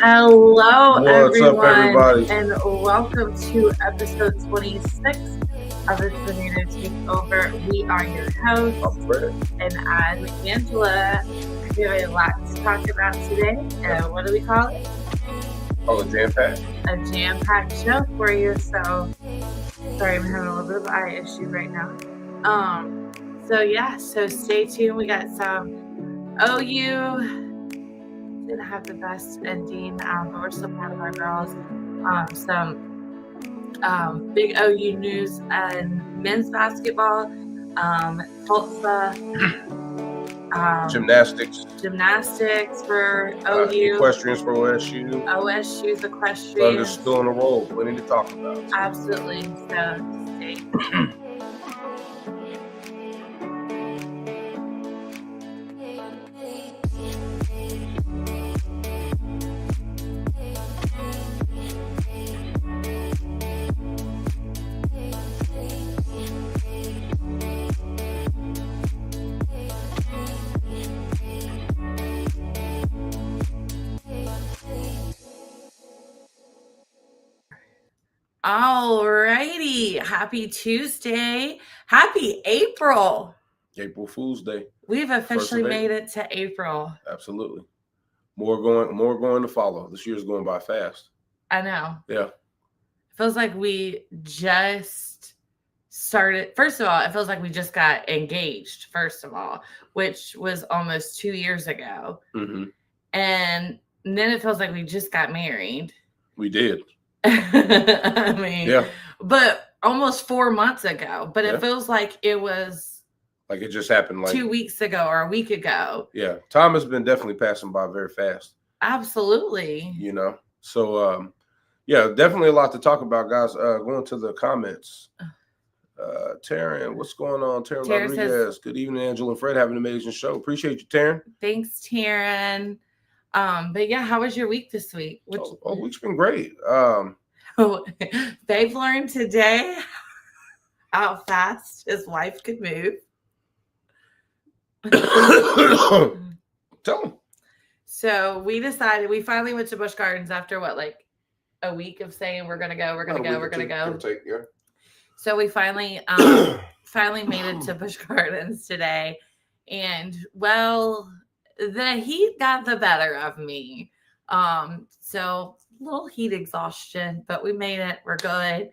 Hello, What's up, everyone, everybody? and welcome to episode 26 of the Tornado Takeover. We are your hosts, I'm Fred. and I'm Angela. We have a lot to talk about today. What do we call it? Oh, a jam pack. A jam-packed show for you. So, sorry, I'm having a little bit of eye issue right now. So stay tuned. We got some OU. Didn't have the best ending, but we're still proud of our girls. Some big OU news and men's basketball, Tulsa, gymnastics for OU, equestrians for OSU, OSU's equestrians. Thunder's still on the roll. Plenty to talk about. Absolutely. So stay tuned. Alrighty, happy Tuesday, happy April. April Fool's Day. We've officially made it to April. Absolutely. More going to follow. This year's going by fast. I know. Yeah. It feels like we just started. First of all, it feels like we just got engaged, first of all, which was almost 2 years ago. Mm-hmm. And then it feels like we just got married. We did. I mean, yeah. But almost 4 months ago. But it feels like it was like it just happened like 2 weeks ago or a week ago. Yeah. Time has been definitely passing by very fast. Absolutely. You know. So yeah, definitely a lot to talk about, guys. Going to the comments. Taryn, what's going on? Taryn Rodriguez. Says, good evening, Angela and Fred. Have an amazing show. Appreciate you, Taryn. Thanks, Taryn. But yeah, how was your week this week? Week's been great. Babe learned today how fast his wife could move. Tell him. So we finally went to Busch Gardens after like a week of saying we're gonna go. Yeah. So we finally made it to Busch Gardens today, and well, the heat got the better of me. So a little heat exhaustion, but we made it. We're good.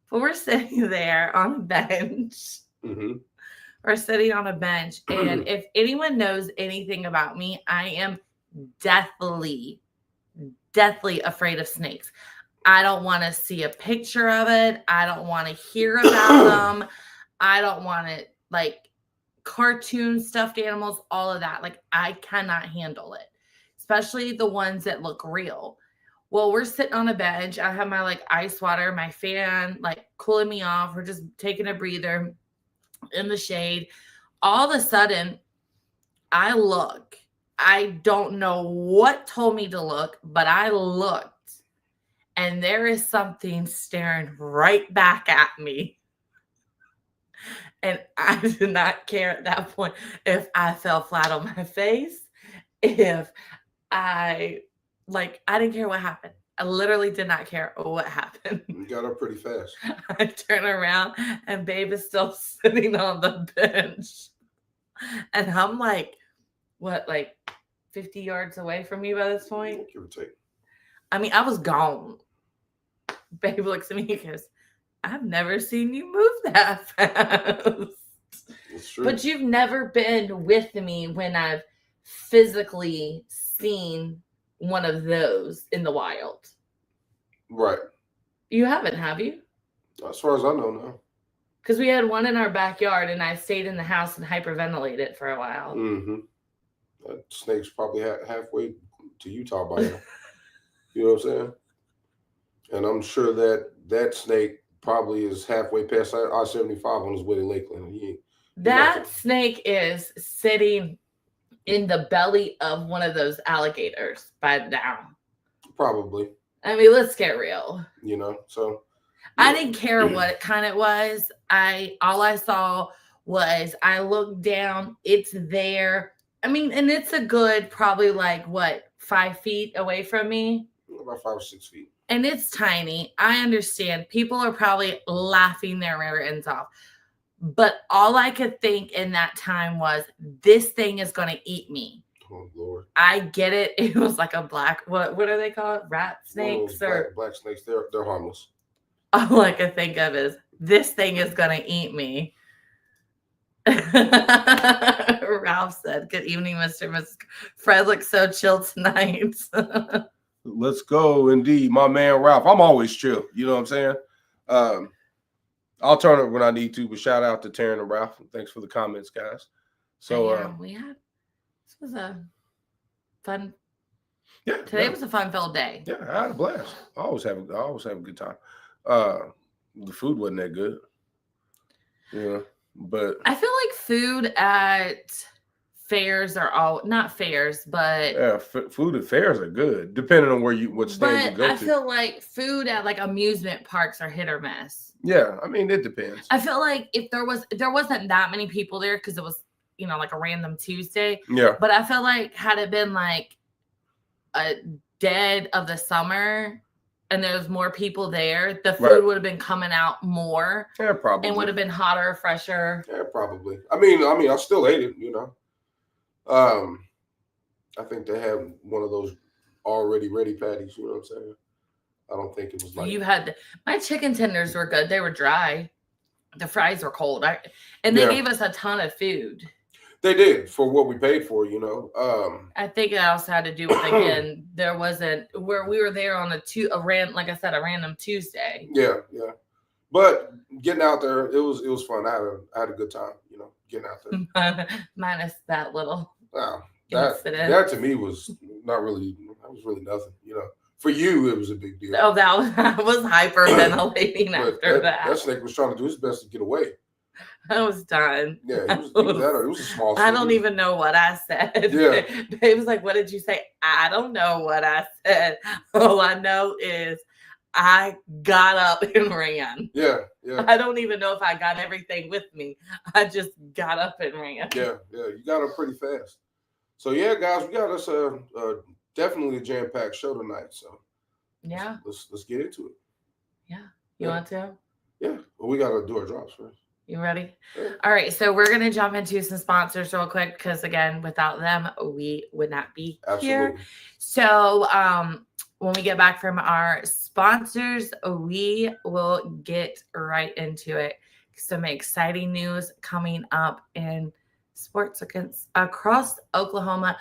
But we're sitting there on a bench. Mm-hmm. We're sitting on a bench, and if anyone knows anything about me, I am deathly afraid of snakes. I don't want to see a picture of it. I don't want to hear about them. I don't want to, like, cartoon stuffed animals, all of that. Like, I cannot handle it, especially the ones that look real. Well, we're sitting on a bench. I have my like ice water, my fan, like cooling me off. We're just taking a breather in the shade. All of a sudden, I look. I don't know what told me to look, but I looked, and there is something staring right back at me. And I did not care at that point if I fell flat on my face, if I didn't care what happened. I literally did not care what happened. You got up pretty fast. I turn around and Babe is still sitting on the bench. And I'm like, what, like 50 yards away from you by this point? Give or take. I mean, I was gone. Babe looks at me and goes, I've never seen you move that fast. That's true. But you've never been with me when I've physically seen one of those in the wild. Right. You haven't, have you? As far as I know, no. Because we had one in our backyard, and I stayed in the house and hyperventilated for a while. Mm-hmm. That snake's probably halfway to Utah by now. You know what I'm saying? And I'm sure that snake probably is halfway past I-75 on his way to Lakeland. That snake is sitting in the belly of one of those alligators by now. Probably. I mean, let's get real. You know, so. I didn't care what kind it was. All I saw was I looked down. It's there. I mean, and it's a good probably 5 feet away from me. about 5 or 6 feet. And it's tiny. I understand. People are probably laughing their rear ends off. But all I could think in that time was, this thing is going to eat me. Oh, Lord. I get it. It was like a black, what are they called? Rat snakes? Or black snakes. They're harmless. All I could think of is, this thing is going to eat me. Ralph said, good evening, Mr. and Mrs. Fred looks so chill tonight. Let's go, indeed. My man, Ralph. I'm always chill. You know what I'm saying? I'll turn it when I need to, but shout out to Taryn and Ralph. Thanks for the comments, guys. So this was a fun. Yeah. Today was a fun-filled day. Yeah, I had a blast. I always have a good time. The food wasn't that good. Yeah. But I feel like food at fairs are all not fairs, but yeah, food at fairs are good, depending on what stand you go to. I feel like food at like amusement parks are hit or miss. Yeah, I mean it depends. I feel like if there wasn't that many people there because it was like a random Tuesday. Yeah. But I feel like had it been like a dead of the summer and there's more people there, the food would have been coming out more. Yeah, probably. And would have been hotter, fresher. Yeah, probably. I mean, I still ate it, I think they had one of those already ready patties, you know what I'm saying? I don't think it was like my chicken tenders were good. They were dry. The fries were cold. They gave us a ton of food. They did for what we paid for, I think it also had to do with, again, there wasn't where we were there on a random Tuesday. Yeah. But getting out there, it was fun. I had a good time, getting out there. Minus that little incident. That to me was not really. That was really nothing, For you, it was a big deal. Oh, I was hyperventilating after that. That snake was trying to do his best to get away. I was done. Yeah, it was a small snake. I don't even know what I said. Yeah. It was like, what did you say? I don't know what I said. All I know is I got up and ran. Yeah. I don't even know if I got everything with me. I just got up and ran. Yeah. You got up pretty fast. So yeah, guys, we got us definitely a jam-packed show tonight. So yeah, let's get into it. Yeah. You want to? Yeah. Well, we gotta do our drops first. You ready? Yeah. All right. So we're gonna jump into some sponsors real quick because again, without them, we would not be here. So when we get back from our sponsors, we will get right into it. Some exciting news coming up in sports across Oklahoma.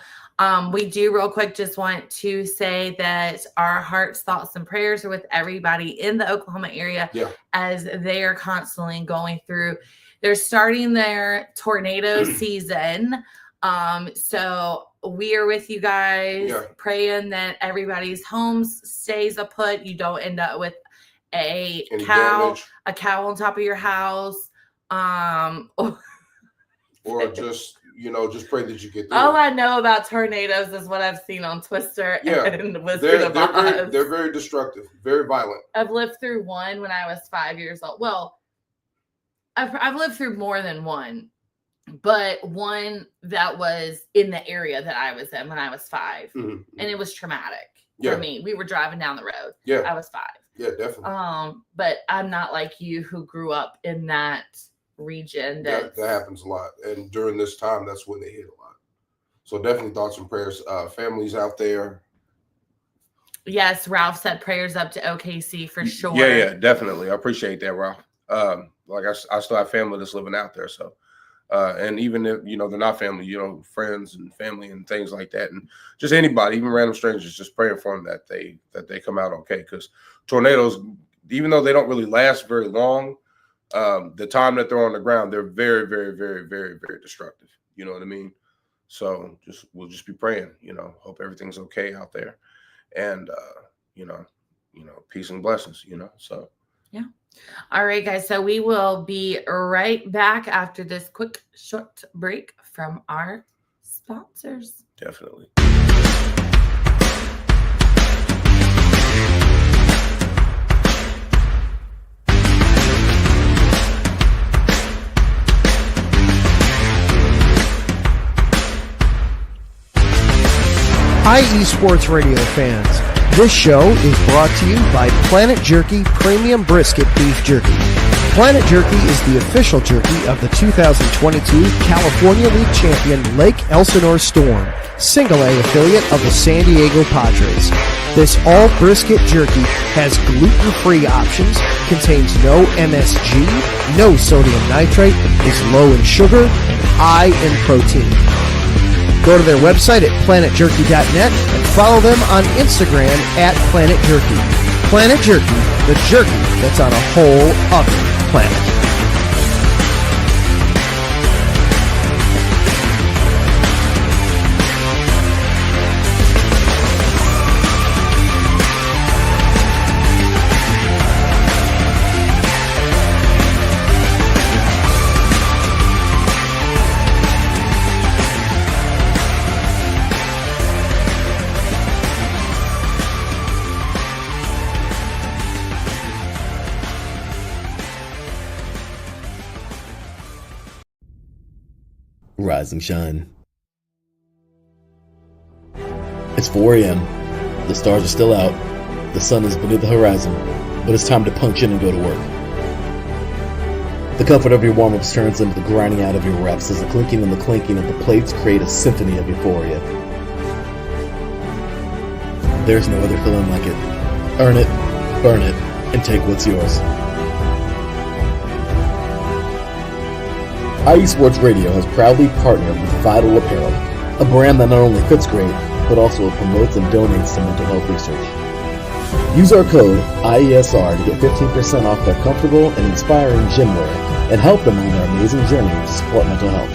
We do real quick just want to say that our hearts, thoughts, and prayers are with everybody in the Oklahoma area as they are constantly going through. They're starting their tornado season. So we are with you guys, praying that everybody's homes stays aput. You don't end up with a cow on top of your house. Or just pray that you get through. All I know about tornadoes is what I've seen on Twister and Wizard of Oz. They're very destructive, very violent. I've lived through one when I was 5 years old. Well, I've lived through more than one, but one that was in the area that I was in when I was 5, and it was traumatic for me. We were driving down the road. Yeah, I was 5. Yeah, definitely. But I'm not like you who grew up in that region. That happens a lot, and during this time, that's when they hit a lot. So definitely thoughts and prayers, families out there. Yes, Ralph said prayers up to OKC for sure. Yeah, definitely. I appreciate that, Ralph. Like I still have family that's living out there, so and even if they're not family, friends and family and things like that, and just anybody, even random strangers, just praying for them that they come out okay. Because tornadoes, even though they don't really last very long, the time that they're on the ground, they're very, very, very, very, very destructive. You know what I mean? So we'll just be praying. Hope everything's okay out there, and peace and blessings. So yeah. All right, guys. So we will be right back after this quick short break from our sponsors. Definitely. Hi, esports radio fans. This show is brought to you by Planet Jerky Premium Brisket Beef Jerky. Planet Jerky is the official jerky of the 2022 California League champion Lake Elsinore Storm, Single A affiliate of the San Diego Padres. This all brisket jerky has gluten-free options, contains no MSG, no sodium nitrate, is low in sugar, and high in protein. Go to their website at planetjerky.net and follow them on Instagram at Planet Jerky. Planet Jerky, the jerky that's on a whole other planet. Rise and shine. It's 4 a.m. The stars are still out. The sun is beneath the horizon, but it's time to punch in and go to work. The comfort of your warm-ups turns into the grinding out of your reps as the clinking and the clanking of the plates create a symphony of euphoria. There's no other feeling like it. Earn it, burn it, and take what's yours. IE Sports Radio has proudly partnered with Vital Apparel, a brand that not only fits great, but also promotes and donates to mental health research. Use our code IESR to get 15% off their comfortable and inspiring gym wear and help them on their amazing journey to support mental health.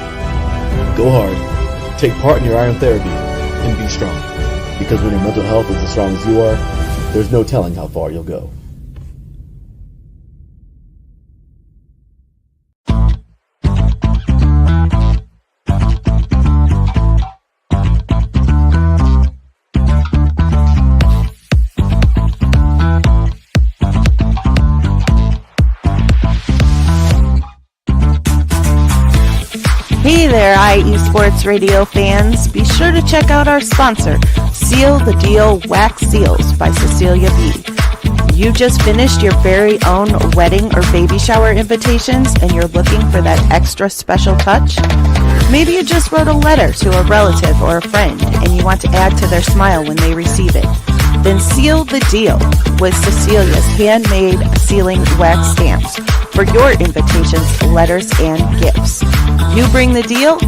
Go hard, take part in your iron therapy, and be strong. Because when your mental health is as strong as you are, there's no telling how far you'll go. Hey there, IE Sports Radio fans. Be sure to check out our sponsor, Seal the Deal Wax Seals by Cecilia B. You just finished your very own wedding or baby shower invitations and you're looking for that extra special touch? Maybe you just wrote a letter to a relative or a friend and you want to add to their smile when they receive it. Then seal the deal with Cecilia's handmade sealing wax stamps for your invitations, letters, and gifts. You bring the deal,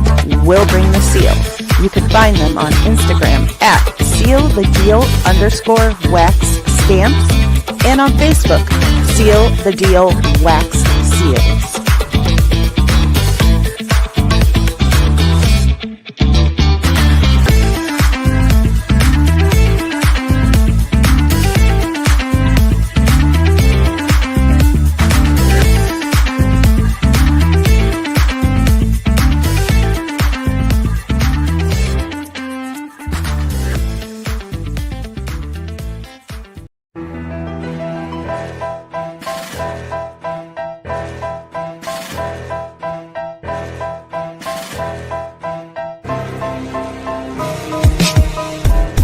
we'll bring the seal. You can find them on Instagram at sealthedeal_wax stamps and on Facebook, Seal the Deal Wax Seals.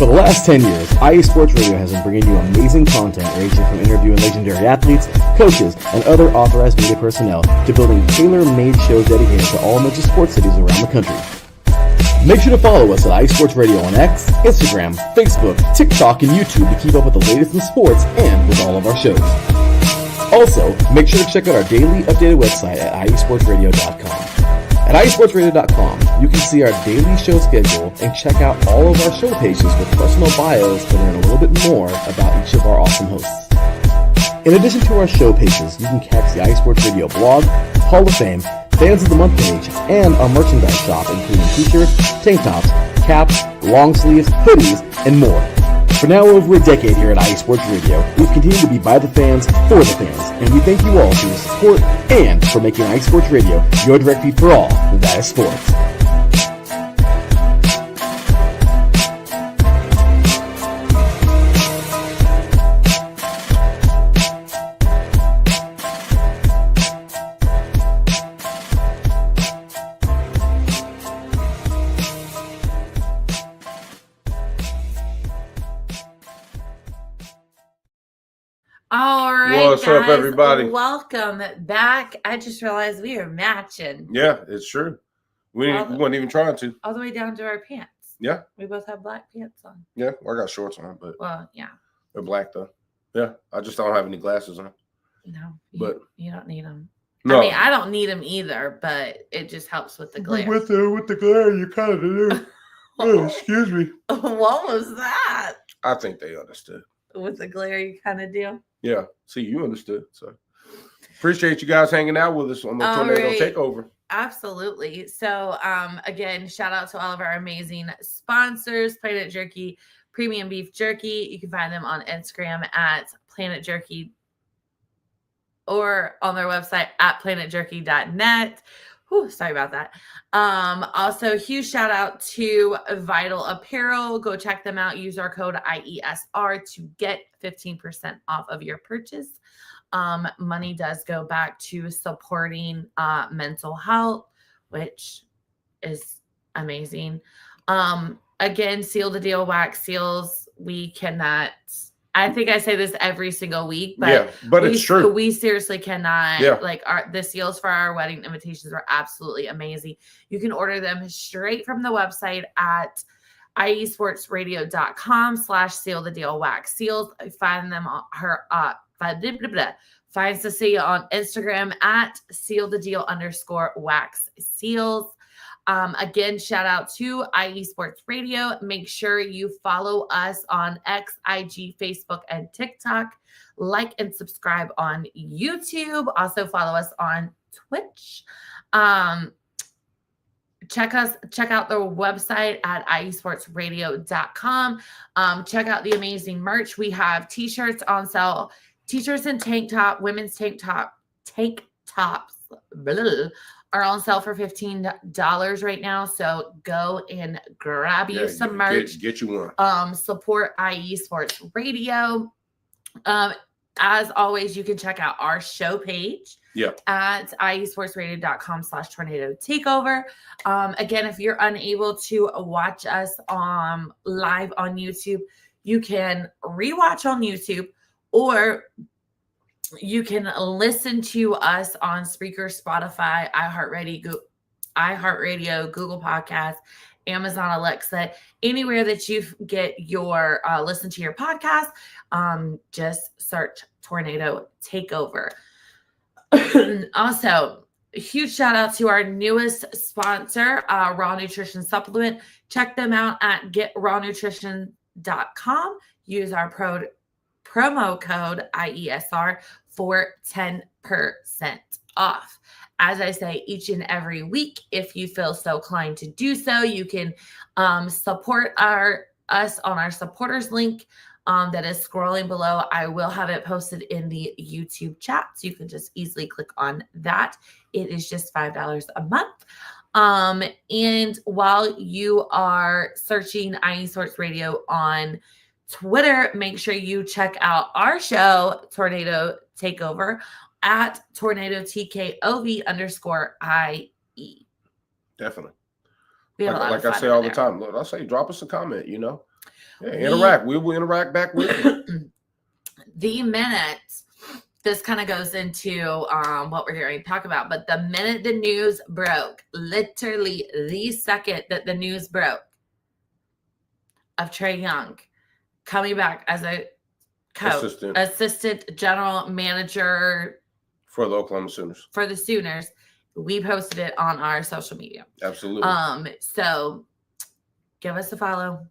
For the last 10 years, IE Sports Radio has been bringing you amazing content ranging from interviewing legendary athletes, coaches, and other authorized media personnel to building tailor-made shows dedicated to all major sports cities around the country. Make sure to follow us at IE Sports Radio on X, Instagram, Facebook, TikTok, and YouTube to keep up with the latest in sports and with all of our shows. Also, make sure to check out our daily updated website at iesportsradio.com. At iesportsradio.com, you can see our daily show schedule and check out all of our show pages with personal bios to learn a little bit more about each of our awesome hosts. In addition to our show pages, you can catch the IE Sports Radio blog, Hall of Fame, Fans of the Month page, and our merchandise shop including t-shirts, tank tops, caps, long sleeves, hoodies, and more. For now over a decade here at IE Sports Radio, we've continued to be by the fans, for the fans, and we thank you all for your support and for making IE Sports Radio your direct feed for all that is sports. What's up, everybody? Welcome back. I just realized we are matching. Yeah, it's true. We weren't even trying to. All the way down to our pants. Yeah. We both have black pants on. Yeah, well, I got shorts on, but yeah. they're black though. Yeah, I just don't have any glasses on. No, but you don't need them. No. I mean, I don't need them either, but it just helps with the glare. With the glare, you kind of do. Oh, excuse me. What was that? I think they understood. With the glare, you kind of do. Yeah. See, you understood. So appreciate you guys hanging out with us on the Tornado Takeover. Absolutely. So, again, shout out to all of our amazing sponsors, Planet Jerky, Premium Beef Jerky. You can find them on Instagram at Planet Jerky or on their website at planetjerky.net. Whew, sorry about that. Also, huge shout out to Vital Apparel. Go check them out. Use our code IESR to get 15% off of your purchase. Money does go back to supporting mental health, which is amazing. Again, Seal the Deal Wax Seals. We cannot. I think I say this every single week, but it's true. We seriously cannot. Yeah. Like the seals for our wedding invitations are absolutely amazing. You can order them straight from the website at iesportsradio.com/seal the deal wax seals. Find them on her find Cecilia on Instagram at @seal_the_deal_wax seals. Again, shout out to IE Sports Radio. Make sure you follow us on X, IG, Facebook, and TikTok. Like and subscribe on YouTube. Also follow us on Twitch. Check out the website at iesportsradio.com. Check out the amazing merch. We have t-shirts on sale. T-shirts and tank top, women's tank tops, are on sale for $15 right now. So go and grab you some merch. Get you one. Support IE Sports Radio. As always, you can check out our show page at iesportsradio.com/tornado takeover. Again, if you're unable to watch us live on YouTube, you can rewatch on YouTube, or you can listen to us on Spreaker, Spotify, iHeartRadio, Google Podcasts, Amazon Alexa, anywhere that you get your listen to your podcast. Just search Tornado Takeover. Also, a huge shout out to our newest sponsor, Raw Nutrition Supplement. Check them out at getrawnutrition.com. Use our promo code IESR for 10% off. As I say each and every week, if you feel so inclined to do so, you can support us on our supporters link that is scrolling below. I will have it posted in the YouTube chat, so you can just easily click on that. It is just $5 a month. And while you are searching IE Sports Radio on Twitter, make sure you check out our show, Tornado Takeover, at Tornado TKOV_IE. Definitely. Like I say all the time, look, I'll say drop us a comment, interact. We will interact back with you. The minute this kind of goes into what we're going to talk about, but the minute the news broke, literally the second that the news broke of Trae Young coming back as a coach, assistant general manager for the Oklahoma Sooners. For the Sooners, we posted it on our social media. Absolutely. So give us a follow.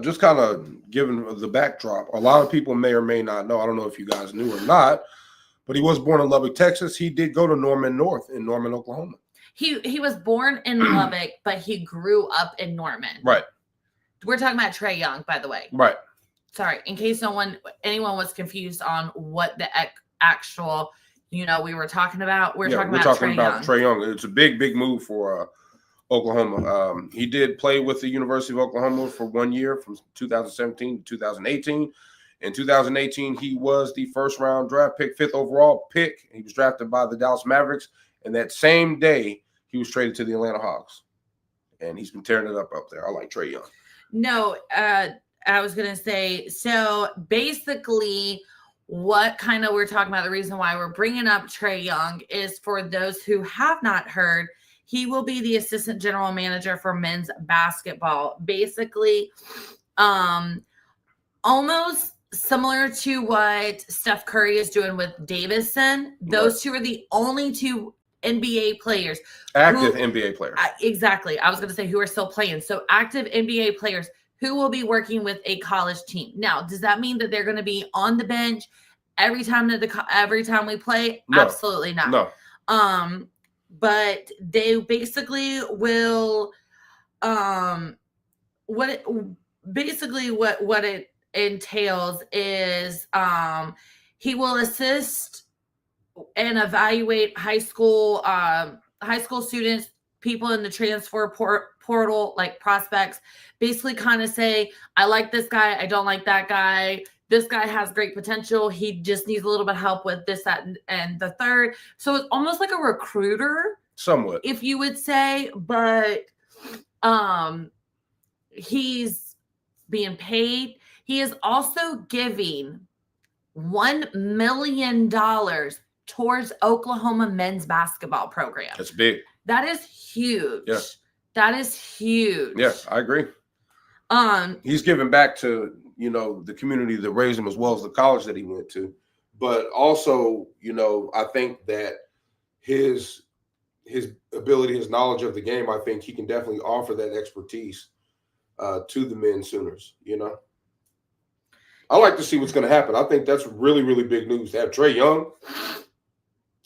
Just kind of giving the backdrop. A lot of people may or may not know. I don't know if you guys knew or not, but he was born in Lubbock, Texas. He did go to Norman North in Norman, Oklahoma. He was born in Lubbock, but he grew up in Norman. Right. We're talking about Trae Young, by the way. Right. Sorry, in case anyone was confused on what the actual, we were talking about. We're talking about Trae Young. It's a big move for Oklahoma. He did play with the University of Oklahoma for 1 year from 2017 to 2018. In 2018, he was the first-round draft pick, 5th overall pick. He was drafted by the Dallas Mavericks, and that same day, he was traded to the Atlanta Hawks. And he's been tearing it up there. I like Trae Young. No, I was going to say, so basically what kind of we're talking about, the reason why we're bringing up Trae Young is for those who have not heard, he will be the assistant general manager for men's basketball. Basically, almost similar to what Steph Curry is doing with Davison. Those two are the only two NBA players. Active NBA players. Exactly. I was going to say who are still playing. So active NBA players who will be working with a college team. Now, does that mean that they're going to be on the bench every time we play? No. Absolutely not. No. But they basically will what it entails is he will assist and evaluate high school students, people in the transfer portal, like prospects, basically kind of say, I like this guy, I don't like that guy. This guy has great potential. He just needs a little bit of help with this, that, and the third. So it's almost like a recruiter, somewhat, if you would say, but he's being paid. He is also giving $1 million towards Oklahoma men's basketball program. That's big. That is huge. Yeah. That is huge. Yeah, I agree. He's giving back to, the community that raised him as well as the college that he went to. But also, I think that his ability, his knowledge of the game, I think he can definitely offer that expertise to the men Sooners, I like to see what's going to happen. I think that's really, really big news to have Trae Young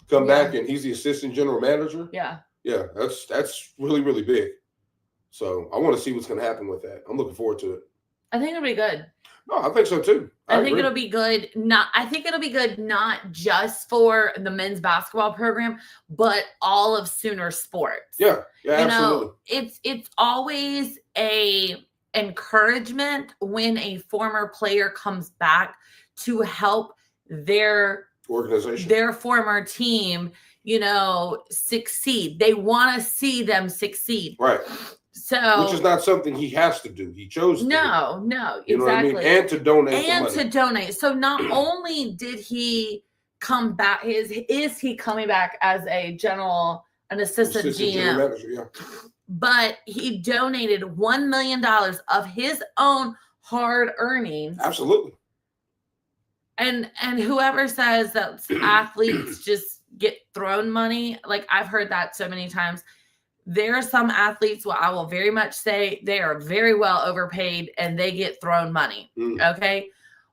come back and he's the assistant general manager. Yeah. Yeah, that's really, really big. So I want to see what's going to happen with that. I'm looking forward to it. I think it'll be good. No, I think so too. I think it'll be good. I think it'll be good not just for the men's basketball program, but all of Sooner sports. Yeah, absolutely. It's always a encouragement when a former player comes back to help their organization, their former team, succeed. They want to see them succeed. Right. So, which is not something he has to do. He chose to. No, you know exactly. What I mean? And to donate. So not only did he come back, is he coming back as an assistant GM? Manager, yeah. But he donated $1 million of his own hard earnings. Absolutely. And whoever says that athletes just get thrown money, like I've heard that so many times. There are some athletes, I will very much say they are very well overpaid and they get thrown money. Okay.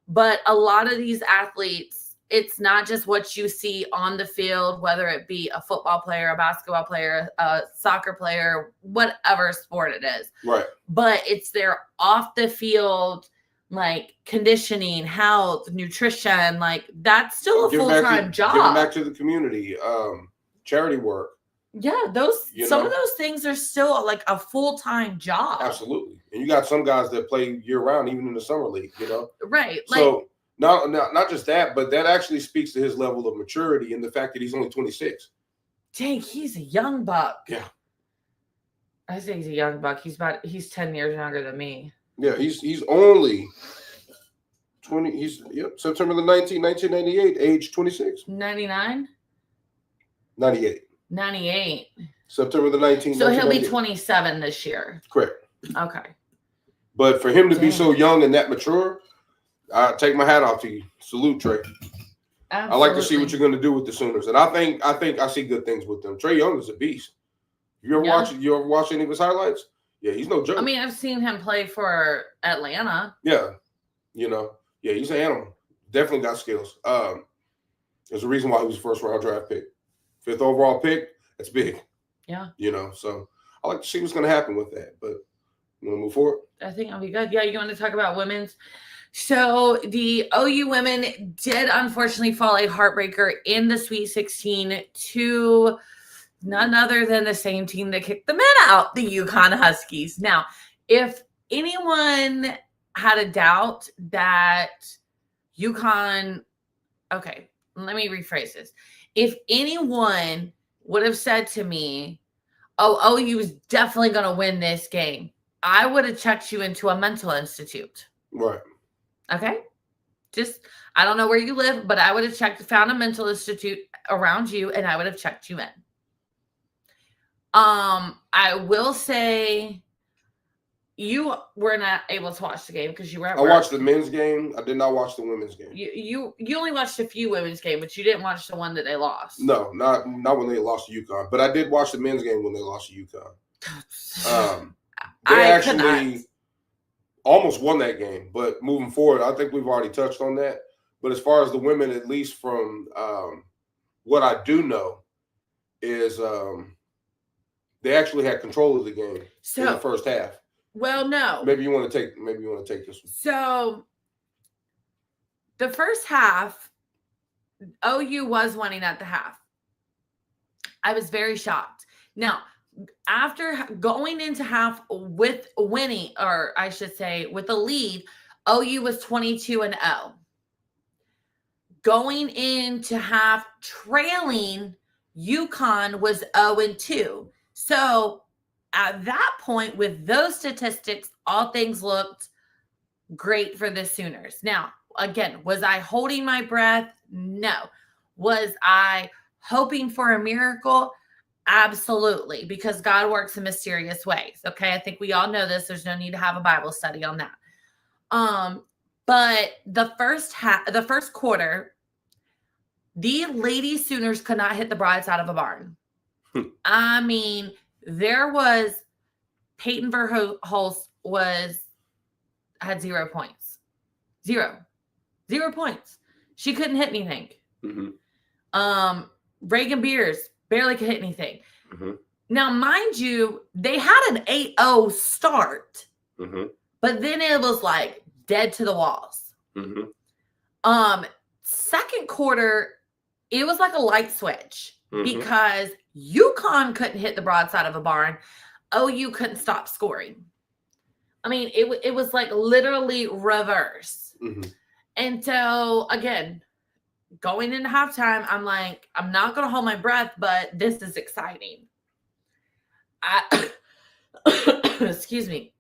But a lot of these athletes, it's not just what you see on the field, whether it be a football player, a basketball player, a soccer player, whatever sport it is. Right. But it's their off the field, like conditioning, health, nutrition, like that's still a full-time job. Giving back to the community, charity work. Yeah, some of those things are still like a full-time job. Absolutely. And you got some guys that play year-round, even in the summer league, Right. So not just that, but that actually speaks to his level of maturity and the fact that he's only 26. Dang, he's a young buck. Yeah. I say he's a young buck. He's 10 years younger than me. Yeah, he's only 20. September the 19th, 1998, age 26. 99? 98. 98. September the 19th. So he'll be 27 this year. Correct. Okay. But for him to be so young and that mature, I take my hat off to you. Salute, Trae. Absolutely. I like to see what you're going to do with the Sooners, and I think I see good things with them. Trae Young is a beast. You ever watch any of his highlights? Yeah, he's no joke. I mean, I've seen him play for Atlanta. Yeah, he's an animal. Definitely got skills. There's a reason why he was a first-round draft pick. 5th overall pick, that's big. Yeah. So I like to see what's going to happen with that. But you want to move forward? I think it'll be good. Yeah, you want to talk about women's? So the OU women did unfortunately fall a heartbreaker in the Sweet 16 to none other than the same team that kicked the men out, the UConn Huskies. Now, if anyone had a doubt that UConn, okay, let me rephrase this. If anyone would have said to me, oh, OU is definitely going to win this game, I would have checked you into a mental institute. Right. Okay? I don't know where you live, but I would have found a mental institute around you, and I would have checked you in. I will say you were not able to watch the game because you were at work. I watched the men's game. I did not watch the women's game. You only watched a few women's games, but you didn't watch the one that they lost. No, not when they lost to UConn. But I did watch the men's game when they lost to UConn. They actually almost won that game. But moving forward, I think we've already touched on that. But as far as the women, at least from what I do know, is they actually had control of the game in the first half. Well, no. Maybe you want to take this one. So the first half, OU was winning at the half. I was very shocked. Now, after going into half with winning, or I should say with a lead, OU was 22-0. Going into half trailing, UConn was 0-2. So at that point, with those statistics, all things looked great for the Sooners. Now, again, was I holding my breath? No. Was I hoping for a miracle? Absolutely, because God works in mysterious ways. Okay, I think we all know this. There's no need to have a Bible study on that. But the first quarter, the Lady Sooners could not hit the brides out of a barn. I mean, there was Peyton Verhulst had 0 points. 0 points. She couldn't hit anything. Mm-hmm. Reagan Beers barely could hit anything. Mm-hmm. Now, mind you, they had an 8-0 start, mm-hmm. but then it was like dead to the walls. Mm-hmm. Second quarter, it was like a light switch. Mm-hmm. Because UConn couldn't hit the broadside of a barn. OU couldn't stop scoring. I mean, it was like literally reverse. Mm-hmm. And so, again, going into halftime, I'm like, I'm not going to hold my breath, but this is exciting. Excuse me.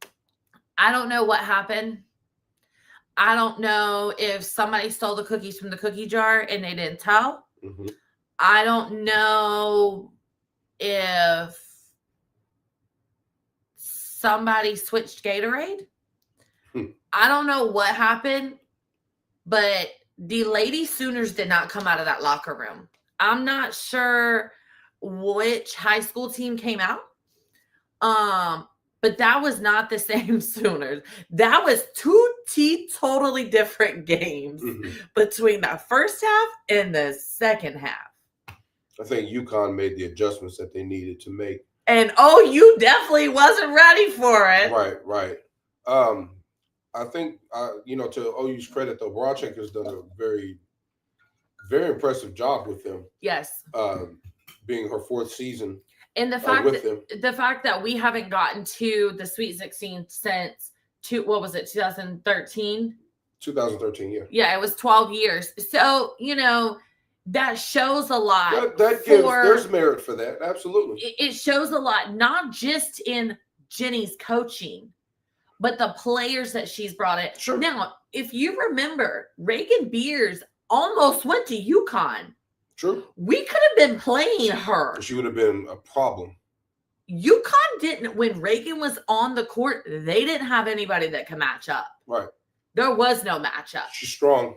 I don't know what happened. I don't know if somebody stole the cookies from the cookie jar and they didn't tell. Mm-hmm. I don't know if somebody switched Gatorade. I don't know what happened, but the Lady Sooners did not come out of that locker room. I'm not sure which high school team came out. But that was not the same Sooners. That was two totally different games between the first half and the second half. I think UConn made the adjustments that they needed to make. And OU definitely wasn't ready for it. Right. I think, to OU's credit, though, Broadchenko's done a very, very impressive job with them. Yes. Being her fourth season. And the fact that we haven't gotten to the Sweet 16 since 2013? 2013, yeah. Yeah, it was 12 years. So, that shows a lot. There's merit for that. Absolutely. It shows a lot, not just in Jenny's coaching, but the players that she's brought in. Sure. Now, if you remember, Reagan Beers almost went to UConn. True. We could have been playing her. She would have been a problem. UConn didn't, when Reagan was on the court, they didn't have anybody that could match up. Right. There was no matchup. She's strong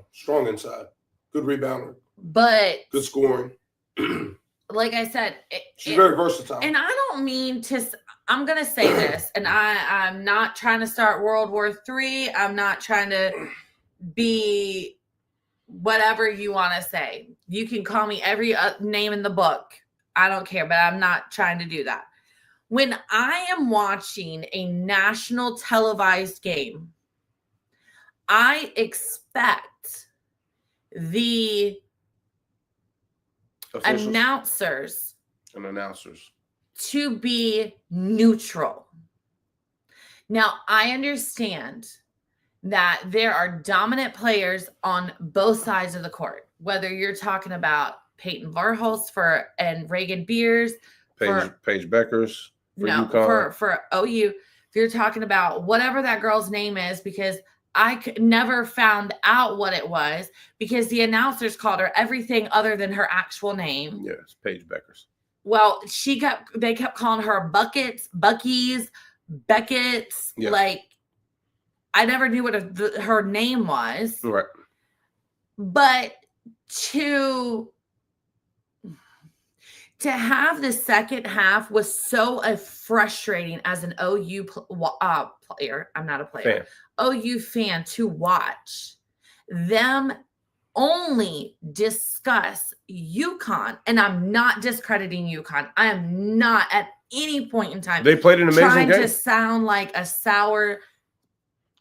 inside. Good rebounder. But good scoring. Like I said, she's very versatile. And I don't mean to, I'm going to say this, and I'm not trying to start World War III. I'm not trying to be whatever you want to say. You can call me every name in the book. I don't care, but I'm not trying to do that. When I am watching a national televised game, I expect the officials, announcers to be neutral. Now, I understand that there are dominant players on both sides of the court, whether you're talking about Peyton Verhulst and Reagan Beers, Paige Beckers for UConn. for OU. If you're talking about whatever that girl's name is, because never found out what it was because the announcers called her everything other than her actual name. Yes, Paige Beckers. Well, they kept calling her Buckets, Buckies, Beckett's. Yeah. Like, I never knew what her name was. Right. But to have the second half was so frustrating as an OU player. I'm not a player. OU fan to watch them only discuss UConn. And I'm not discrediting UConn. I am not at any point in time. They played an amazing trying game. To sound like a sore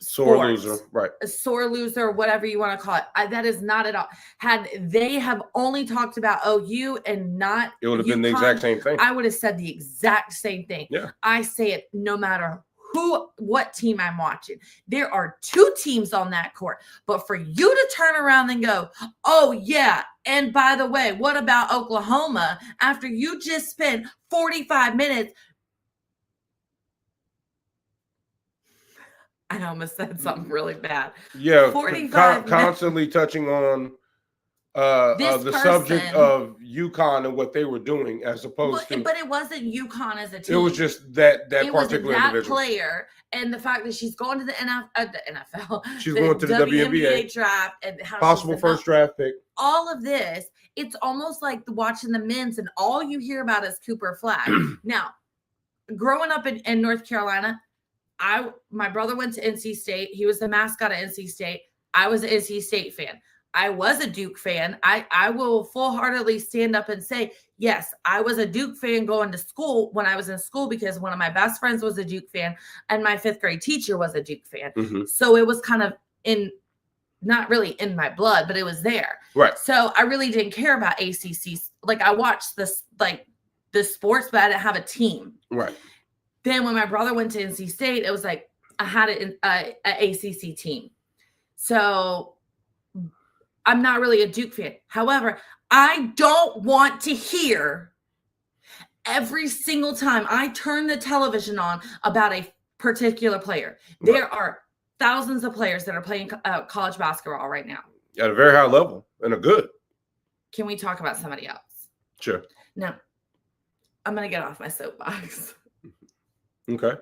loser, right? A sore loser, whatever you want to call it. That is not at all. Had they have only talked about OU and not, it would have UConn, been the exact same thing. I would have said the exact same thing. Yeah, I say it no matter what team I'm watching. There are two teams on that court, but for you to turn around and go, oh yeah, and by the way, what about Oklahoma? After you just spent 45 minutes. I almost said something really bad. Yeah, 45 constantly touching on the subject of UConn and what they were doing, as opposed to. But it wasn't UConn as a team. It was just that particular that individual player, and the fact that she's going to the NFL. She's going to the WNBA draft, and possible first draft pick. All of this, it's almost like watching the men's, and all you hear about is Cooper Flag. Now, growing up in North Carolina. My brother went to NC State. He was the mascot at NC State. I was an NC State fan. I was a Duke fan. I will full-heartedly stand up and say, yes, I was a Duke fan going to school when I was in school because one of my best friends was a Duke fan and my 5th grade teacher was a Duke fan. Mm-hmm. So it was kind of not really in my blood, but it was there. Right. So I really didn't care about ACC. Like I watched the sports, but I didn't have a team. Right. Then when my brother went to NC State, it was like I had an ACC team. So I'm not really a Duke fan. However, I don't want to hear every single time I turn the television on about a particular player. Right. There are thousands of players that are playing college basketball right now. At a very high level and a good. Can we talk about somebody else? Sure. No. I'm going to get off my soapbox. Okay.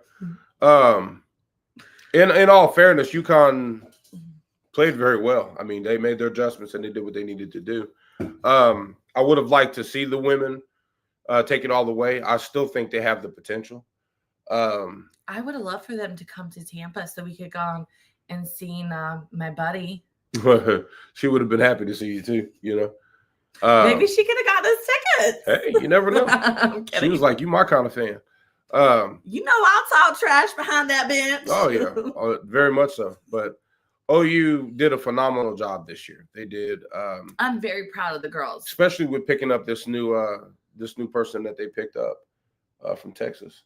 In all fairness, UConn played very well. I mean, they made their adjustments and they did what they needed to do. I would have liked to see the women take it all the way. I still think they have the potential. I would have loved for them to come to Tampa so we could go and see my buddy. She would have been happy to see you too, you know. Maybe she could have gotten us tickets. Hey, you never know. I'm kidding. She was like, you my kind of fan. You know, I'll talk trash behind that bench. Oh yeah, very much so. But OU did a phenomenal job this year. They did. I'm very proud of the girls, especially with picking up this new person that they picked up from Texas.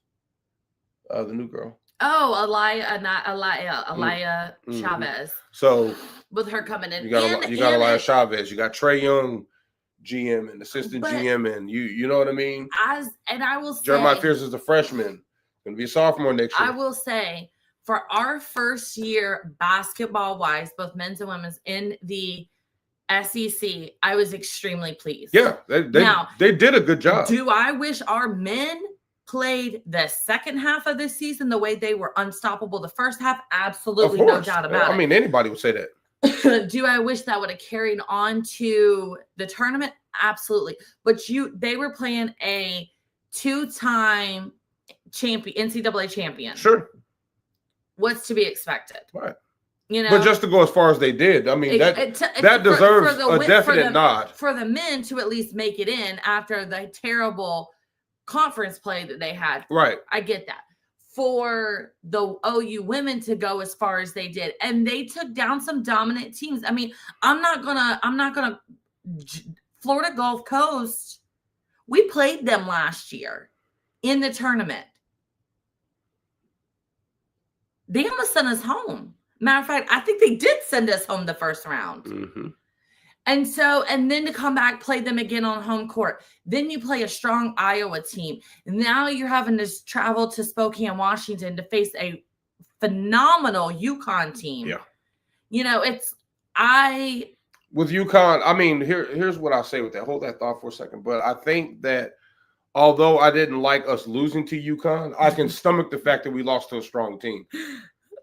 The new girl. Oh, Aliyah Chavez. So with her coming in, you got Aliyah Chavez. You got Trae Young, GM and assistant GM, and you know what I mean. I will say, Jeremiah Fears is a freshman, going to be a sophomore next year. I will say, for our first year basketball wise, both men's and women's in the SEC, I was extremely pleased. Yeah, they did a good job. Do I wish our men played the second half of this season the way they were unstoppable the first half? Absolutely, no doubt about it. I mean, anybody would say that. Do I wish that would have carried on to the tournament? Absolutely. But they were playing a 2-time NCAA champion. Sure. What's to be expected? Right. You know, but just to go as far as they did, I mean, that deserves a definite nod. For the men to at least make it in after the terrible conference play that they had. Right. I get that. For the OU women to go as far as they did, and they took down some dominant teams. I mean, I'm not gonna Florida Gulf Coast. We played them last year in the tournament. They almost sent us home. Matter of fact, I think they did send us home the first round. Mm-hmm. And then to come back, play them again on home court. Then you play a strong Iowa team. Now you're having to travel to Spokane, Washington to face a phenomenal UConn team. Yeah. With UConn, I mean, here's what I say with that. Hold that thought for a second. But I think that although I didn't like us losing to UConn, I can stomach the fact that we lost to a strong team.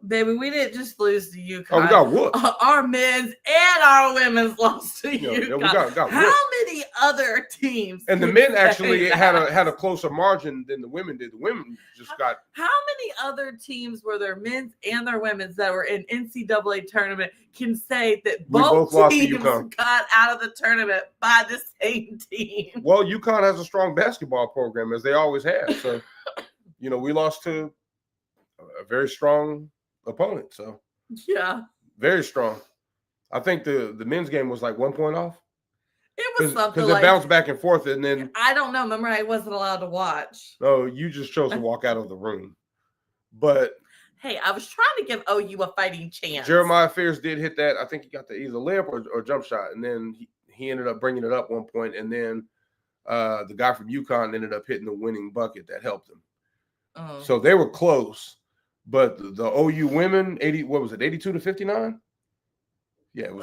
Baby, we didn't just lose to UConn. Oh, we got whooped. Our men's and our women's lost to UConn. Yeah, we got whooped. How many other teams? And the men actually had a closer margin than the women did. The women just got. How many other teams were there, men's and their women's, that were in NCAA tournament can say that both teams got out of the tournament by the same team? Well, UConn has a strong basketball program, as they always have. So, we lost to a very strong opponent. So yeah, very strong. I think the men's game was like 1 point off. It was something because it bounced back and forth, and then I don't know. Remember, I wasn't allowed to watch. No, you just chose to walk out of the room. But hey, I was trying to give OU a fighting chance. Jeremiah Fears did hit that. I think he got the either layup or jump shot, and then he ended up bringing it up 1 point, and then the guy from UConn ended up hitting the winning bucket that helped them. So they were close. But the OU women, 82 to 59? Yeah, it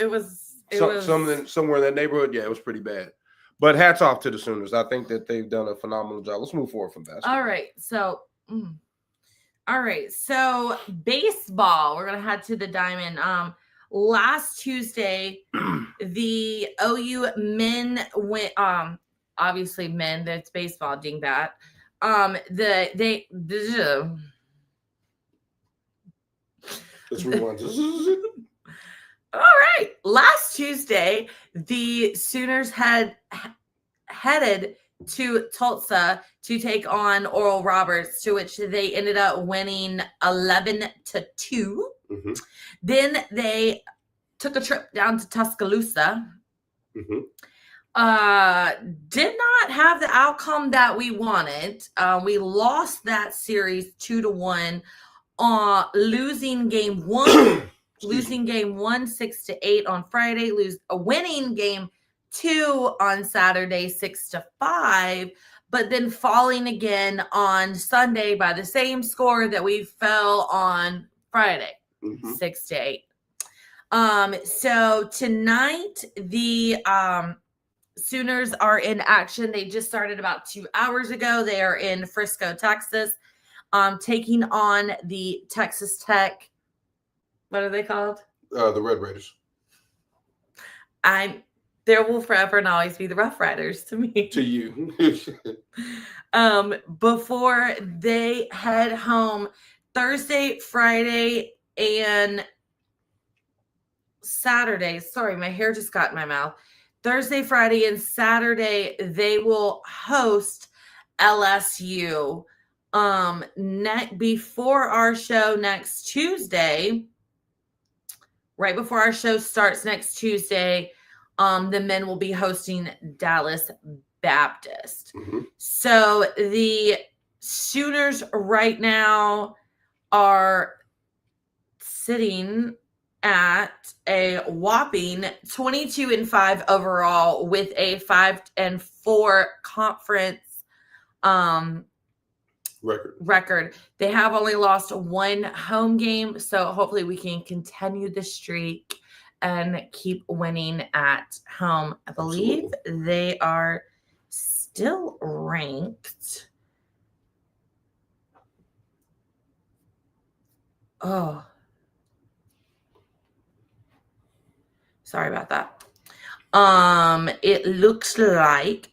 was somewhere in that neighborhood. Yeah, it was pretty bad. But hats off to the Sooners. I think that they've done a phenomenal job. Let's move forward from basketball. All right. So baseball, we're gonna head to the Diamond. Last Tuesday, the OU men went. Obviously men. That's baseball. Ding that. Let's rewind. All right. Last Tuesday, the Sooners headed to Tulsa to take on Oral Roberts, to which they ended up winning 11-2. Mm-hmm. Then they took a trip down to Tuscaloosa. Mm-hmm. Did not have the outcome that we wanted. We lost that series 2-1. Losing game one, 6-8 on Friday, winning game 2 on Saturday 6-5, but then falling again on Sunday by the same score that we fell on Friday, 6-8. So tonight the Sooners are in action. They just started about 2 hours ago. They are in Frisco, Texas. Taking on the Texas Tech. What are they called? The Red Raiders. There will forever and always be the Rough Riders to me. To you. Before they head home Thursday, Friday, and Saturday. Sorry, my hair just got in my mouth. Thursday, Friday, and Saturday, they will host LSU. Before our show next Tuesday, right before our show starts next Tuesday, the men will be hosting Dallas Baptist. Mm-hmm. So the Sooners right now are sitting at a whopping 22-5 overall with a 5-4 conference record. They have only lost 1 home game, so hopefully we can continue the streak and keep winning at home. I believe they are still ranked. Oh, sorry about that. It looks like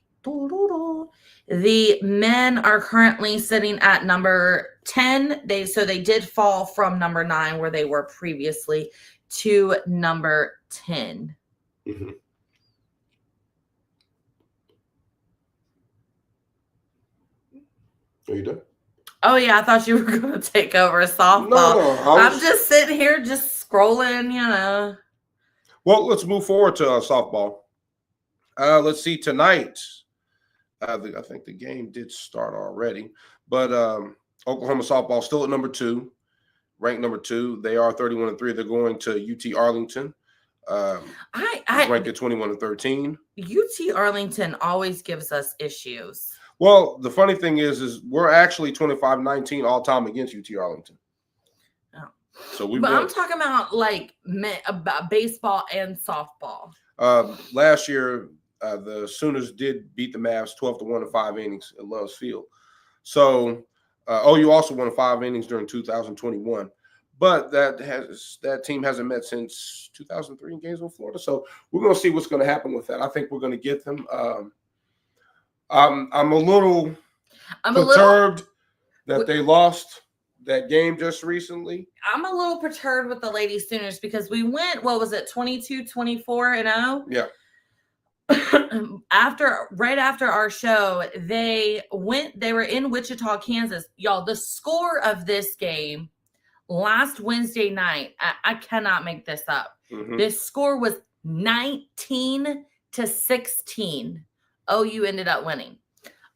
the men are currently sitting at number 10. They did fall from number 9, where they were previously, to number 10. Mm-hmm. Are you done? Oh yeah, I thought you were going to take over a softball. No, I'm just sitting here, just scrolling, Well, let's move forward to softball. Let's see tonight. I think the game did start already, but Oklahoma softball still at number 2, ranked number 2. They are 31-3. They're going to UT Arlington, ranked at 21-13. UT Arlington always gives us issues. Well, the funny thing is we're actually 25-19 all time against UT Arlington. Oh. So we. But I'm talking about like about baseball and softball. Last year, the Sooners did beat the Mavs 12-1 in 5 innings at Love's Field. So OU also won 5 innings during 2021. But that team hasn't met since 2003 in Gainesville, Florida. So we're going to see what's going to happen with that. I think we're going to get them. I'm a little perturbed that they lost that game just recently. I'm a little perturbed with the Lady Sooners because we went, what was it, 22-24-0? Yeah. Right after our show, they were in Wichita, Kansas. Y'all, the score of this game last Wednesday night, I cannot make this up. Mm-hmm. This score was 19-16. OU ended up winning.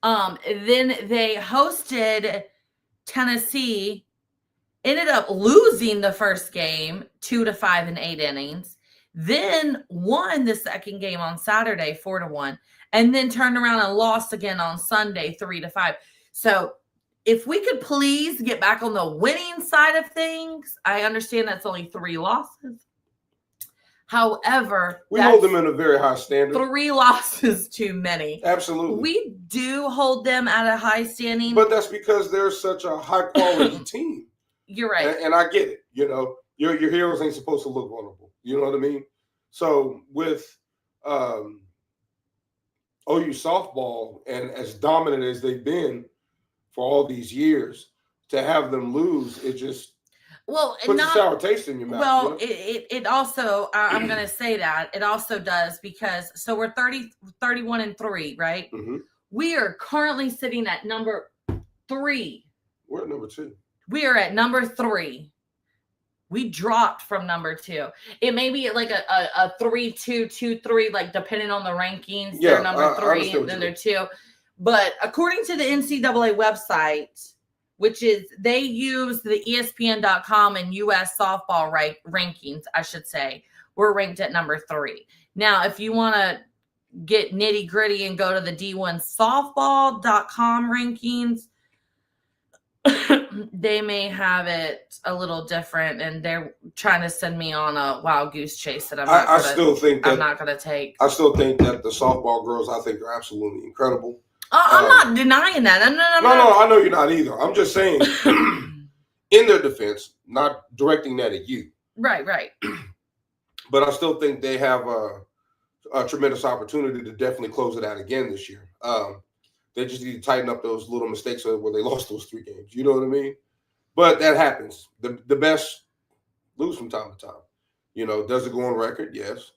Then they hosted Tennessee, ended up losing the first game 2-5 in 8 innings. Then won the second game on Saturday 4-1, and then turned around and lost again on Sunday 3-5. So if we could please get back on the winning side of things, I understand that's only 3 losses. However, we hold them in a very high standard. 3 losses too many. Absolutely. We do hold them at a high standing. But that's because they're such a high quality team. You're right. And I get it. You know, your heroes ain't supposed to look vulnerable. You know what I mean? So with OU softball, and as dominant as they've been for all these years, to have them lose, it just puts a sour taste in your mouth. Well, it also, I'm going to say that, it also does because, so we're 31-3, right? Mm-hmm. We are currently sitting at number 3. We're at number 2. We are at number 3. We dropped from number 2. It may be like a 3-2, 2-3, like depending on the rankings. Yeah, they're number 3 and then they're 2. But according to the NCAA website, which is they use the ESPN.com and U.S. softball rankings, I should say, we're ranked at number 3. Now, if you want to get nitty gritty and go to the D1softball.com rankings, they may have it a little different, and they're trying to send me on a wild goose chase that I'm not going to take. I still think that the softball girls, I think, are absolutely incredible. I'm not denying that. No, I know you're not either. I'm just saying, in their defense, not directing that at you. Right. But I still think they have a tremendous opportunity to definitely close it out again this year. They just need to tighten up those little mistakes where they lost those 3 games. You know what I mean? But that happens. The best lose from time to time. You know, does it go on record? Yes.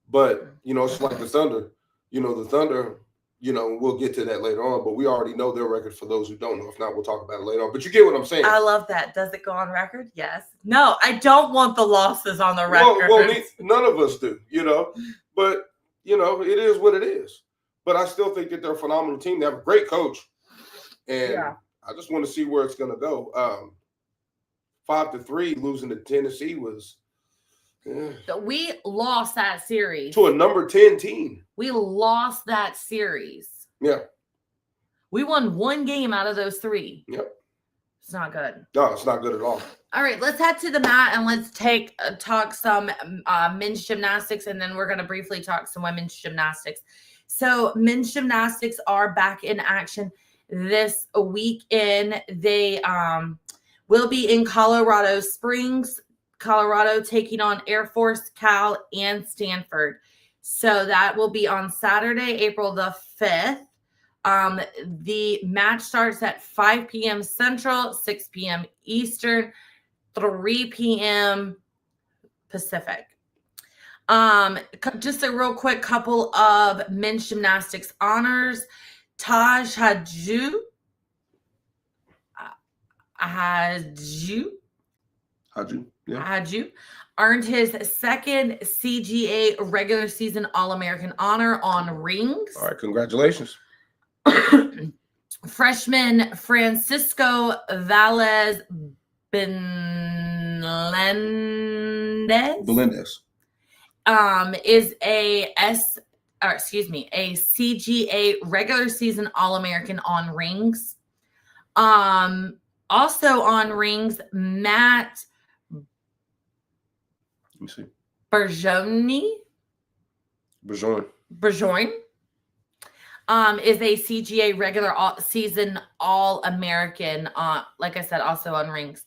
But, you know, it's like the Thunder. You know, the Thunder, you know, we'll get to that later on, but we already know their record for those who don't know. If not, we'll talk about it later on. But you get what I'm saying. I love that. Does it go on record? Yes. No, I don't want the losses on the record. Well, none of us do, you know. But, you know, it is what it is. But I still think that they're a phenomenal team. They have a great coach. And I just want to see where it's going to go. 5-3 losing to Tennessee was we lost that series to a number 10 team. We lost that series. Yeah. We won 1 game out of those 3. Yep. It's not good. No, it's not good at all. All right, let's head to the mat and let's talk some men's gymnastics, and then we're going to briefly talk some women's gymnastics. So men's gymnastics are back in action this weekend. They will be in Colorado Springs, Colorado, taking on Air Force, Cal, and Stanford. So that will be on Saturday, April the 5th. The match starts at 5 p.m. Central, 6 p.m. Eastern, 3 p.m. Pacific. Just a real quick couple of men's gymnastics honors. Taj Haju earned his 2nd CGA regular season All-American honor on rings. All right, congratulations. Freshman Francisco Velez Belendez is a CGA regular season All-American on rings. Also on rings, Matt me see. Berjoni. Berjoin. Is a CGA regular season All-American. Like I said, also on rings.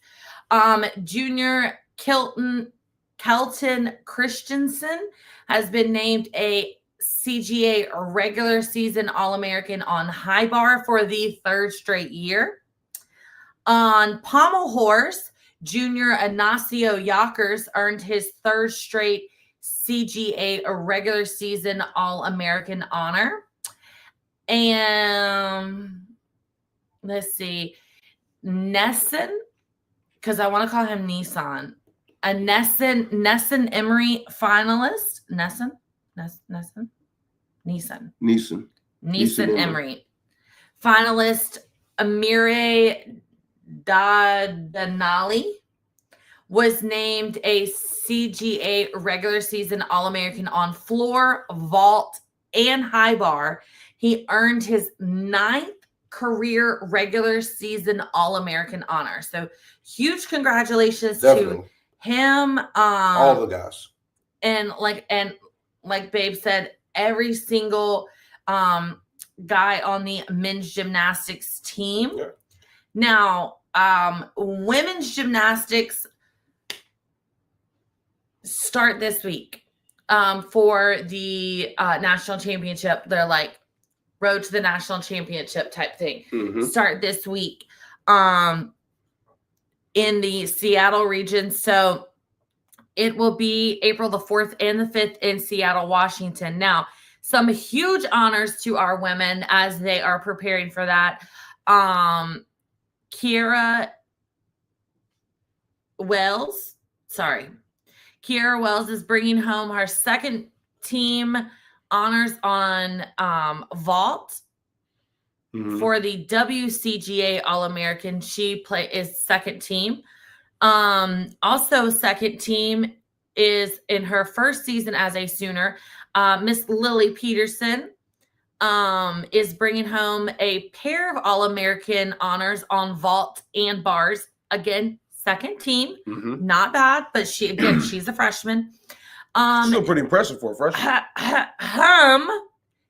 Junior Kelton Christensen has been named a CGA regular season All-American on high bar for the 3rd straight year. On pommel horse, Junior Ignacio Yockers earned his 3rd straight CGA regular season All-American honor. And let's see, Nesson, because I want to call him Nissan. A Nesson Emery finalist. Nesson Emery finalist. Amire Dadanali was named a CGA regular season All-American on floor, vault, and high bar. He earned his 9th career regular season All-American honor. So huge congratulations to him. All the guys. And like Babe said, every single guy on the men's gymnastics team. Yeah. Now, women's gymnastics start this week for the national championship. They're like road to the national championship type thing. Mm-hmm. Start this week in the Seattle region. So it will be April the 4th and the 5th in Seattle, Washington. Now, some huge honors to our women as they are preparing for that. Kiera Wells is bringing home her 2nd team honors on vault for the WCGA All-American. She is 2nd team. Also 2nd team is in her 1st season as a Sooner. Miss Lily Peterson is bringing home a pair of All-American honors on vault and bars. Again, 2nd team. Mm-hmm. Not bad, but she's a freshman. Still pretty impressive for a freshman.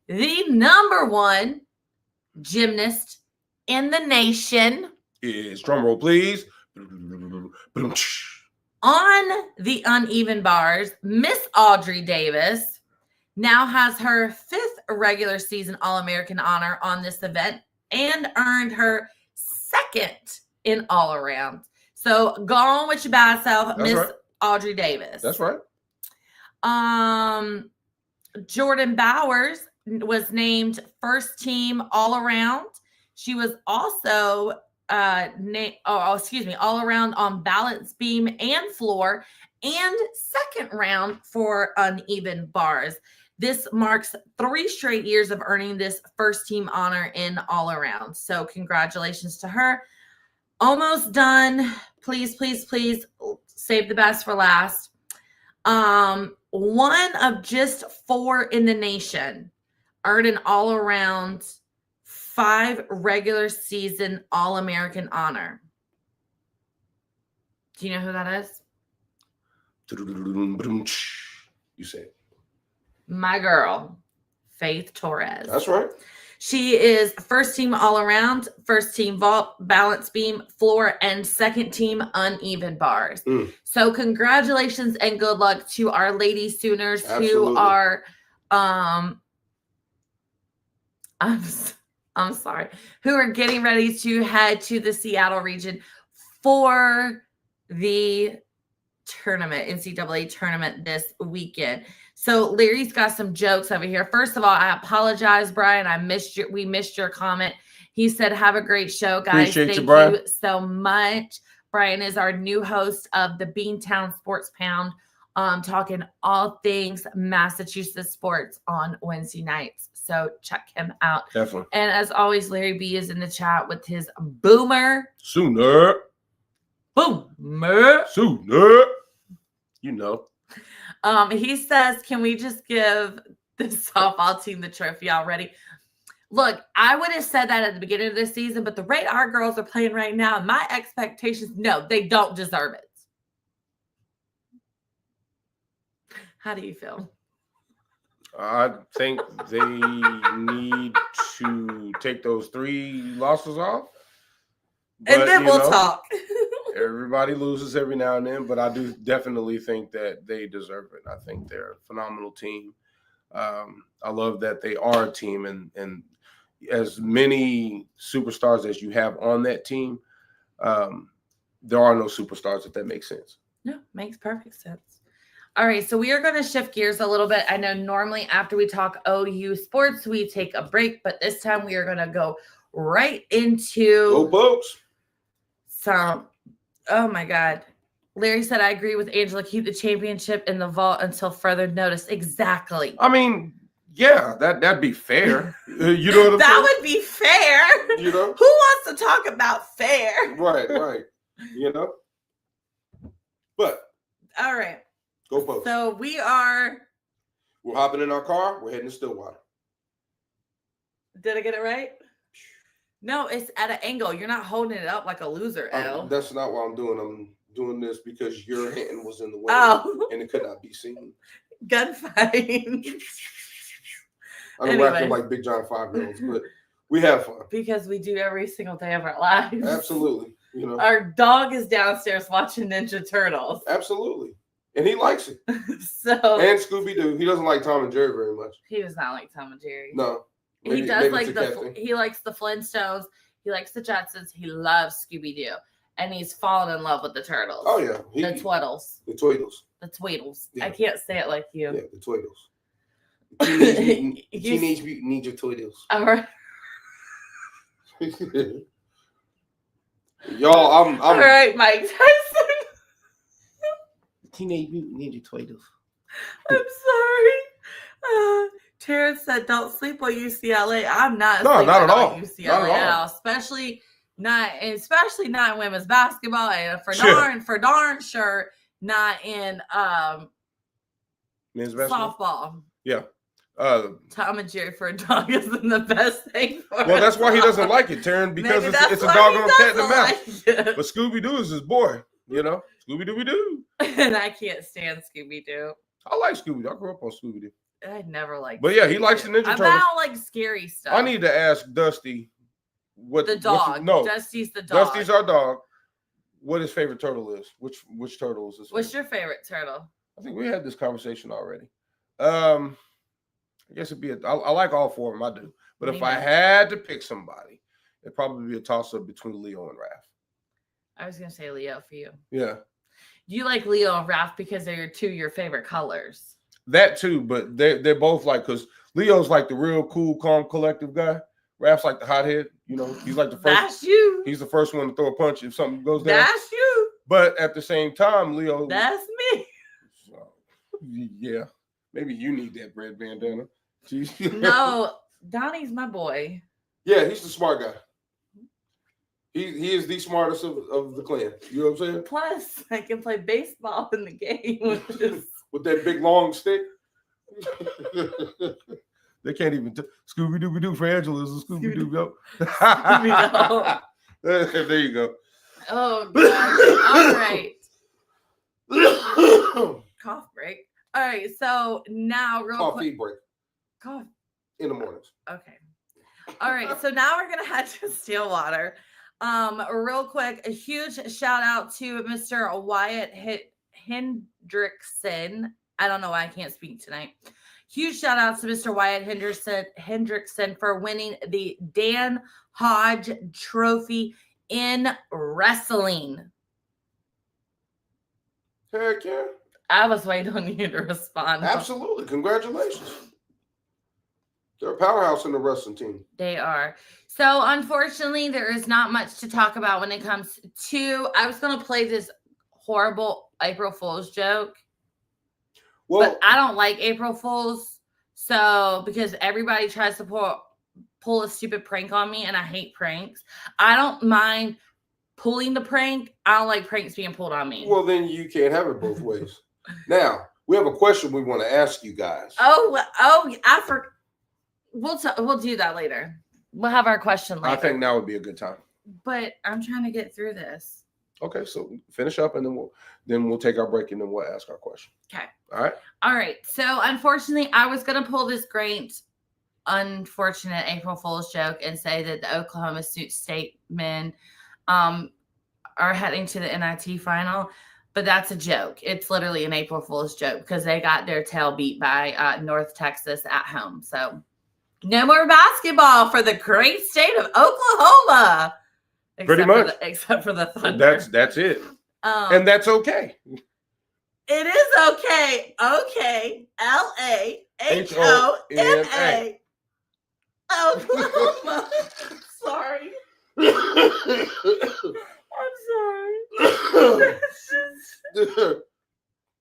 The number 1 gymnast in the nation is, drum roll please, on the uneven bars, Miss Audrey Davis now has her 5th regular season All-American honor on this event and earned her 2nd in all-around. So go on with your bad self, Miss right. Audrey Davis. That's right. Jordan Bowers was named 1st team all-around. She was also all around on balance beam and floor, and 2nd round for uneven bars. This marks 3 straight years of earning this 1st team honor in all around. So congratulations to her. Almost done. Please, please, please save the best for last. One of just 4 in the nation earned an all around 5 regular season All-American honor. Do you know who that is? You say it. My girl, Faith Torres. That's right. She is 1st team all-around, 1st team vault, balance beam, floor, and 2nd team uneven bars. So congratulations and good luck to our Lady Sooners. Absolutely. Who are I'm sorry, who are getting ready to head to the Seattle region for the tournament, NCAA tournament this weekend. So Larry's got some jokes over here. First of all, I apologize, Brian. We missed your comment. He said, have a great show, guys. Appreciate Thank you so much. Brian is our new host of the Beantown Sports Pound, talking all things Massachusetts sports on Wednesday nights. So check him out. Definitely. And as always, Larry B is in the chat with his Boomer Sooner. You know. He says, can we just give the softball team the trophy already? Look, I would have said that at the beginning of this season, but the rate our girls are playing right now, my expectations, no, they don't deserve it. How do you feel? I think they need to take those 3 losses off. And then we'll talk. Everybody loses every now and then, but I do definitely think that they deserve it. I think they're a phenomenal team. I love that they are a team, and as many superstars as you have on that team, there are no superstars, if that makes sense. No, makes perfect sense. All right, so we are going to shift gears a little bit. I know normally after we talk OU sports, we take a break, but this time we are going to go right into Go Bucks. Oh my God. Larry said, I agree with Angela. Keep the championship in the vault until further notice. Exactly. I mean, yeah, that'd be fair. You know what I'm saying? That would be fair. You know? Who wants to talk about fair? Right. You know? But. All right. Go Bucks. So we're hopping in our car. We're heading to Stillwater. Did I get it right? No, it's at an angle. You're not holding it up like a loser, L. That's not what I'm doing. I'm doing this because your hand was in the way and it could not be seen. Gunfight. I'm acting like Big John 5-year-olds, but we have fun. Because we do every single day of our lives. Absolutely. You know, our dog is downstairs watching Ninja Turtles. Absolutely. And he likes it. And Scooby-Doo. He doesn't like Tom and Jerry very much. He does not like Tom and Jerry. No. He does like he likes the Flintstones. He likes the Jetsons. He loves Scooby-Doo. And he's fallen in love with the Turtles. Oh, yeah. The Tweedles. The Tweedles. The Tweedles. Yeah. I can't say it like you. Yeah, the Tweedles. Teenage Mutant Ninja Tweedles. All right. Y'all, I'm all right, Mike Tyson. Teenage Mutant Ninja Tweedles. I'm sorry. Terrence said, "Don't sleep on UCLA." I'm not. No, not at all. UCLA at all. Especially not in women's basketball, and for darn sure not in men's basketball. Softball. Yeah. Tom and Jerry for a dog isn't the best thing for Well, that's why he doesn't like it, Taryn, because it's a dog on a cat in the mouth. But Scooby-Doo is his boy, you know? Scooby-Dooby-Doo. And I can't stand Scooby-Doo. I like Scooby-Doo. I grew up on Scooby-Doo. I never liked But yeah, he likes the Ninja Turtles. I don't like scary stuff. I need to ask Dusty what the dog. Dusty's the dog. Dusty's our dog. What his favorite turtle is. Which turtle is his favorite? What's your favorite turtle? I think we had this conversation already. I guess it'd be I like all 4 of them. I do. But if I had to pick somebody, it'd probably be a toss-up between Leo and Raph. I was going to say Leo for you. Yeah. You like Leo and Raph because they're your favorite colors. That too, but they're both like, because Leo's like the real cool, calm, collective guy. Raph's like the hothead. You know, he's like the first. That's you. He's the first one to throw a punch if something goes down. That's you. But at the same time, Leo. That's me. So, yeah. Maybe you need that red bandana. No, Donnie's my boy. Yeah, he's the smart guy. He is the smartest of the clan. You know what I'm saying? Plus, I can play baseball in the game, with that big long stick. They can't even Scooby-Dooby-Doo for Angela is a Scooby-Doo. There you go. Oh, gosh. All right. Cough break. All right, so now coffee break. Cough. In the mornings. Okay. All right, so now we're going to head to Stillwater. Real quick, a huge shout out to Mr. Wyatt Hendrickson. I don't know why I can't speak tonight. Huge shout out to Mr. Wyatt Hendrickson for winning the Dan Hodge Trophy in wrestling. Heck yeah. I was waiting on you to respond. Absolutely. Congratulations. They're a powerhouse in the wrestling team. They are. So, unfortunately, there is not much to talk about when it comes to. I was going to play this horrible April Fool's joke. Well, but I don't like April Fools. So, because everybody tries to pull a stupid prank on me, and I hate pranks. I don't mind pulling the prank. I don't like pranks being pulled on me. Well, then you can't have it both ways. Now, we have a question we want to ask you guys. We'll do that later. We'll have our question later. I think now would be a good time. But I'm trying to get through this. Okay, so finish up, and then we'll take our break, and then we'll ask our question. Okay. All right. So unfortunately, I was gonna pull this great, unfortunate April Fool's joke and say that the Oklahoma State men are heading to the NIT final, but that's a joke. It's literally an April Fool's joke because they got their tail beat by North Texas at home. So no more basketball for the great state of Oklahoma. Pretty much. Except for the Thunder. That's it. And that's okay. It is okay. Okay. LAHOMA. Oklahoma. Sorry. I'm sorry.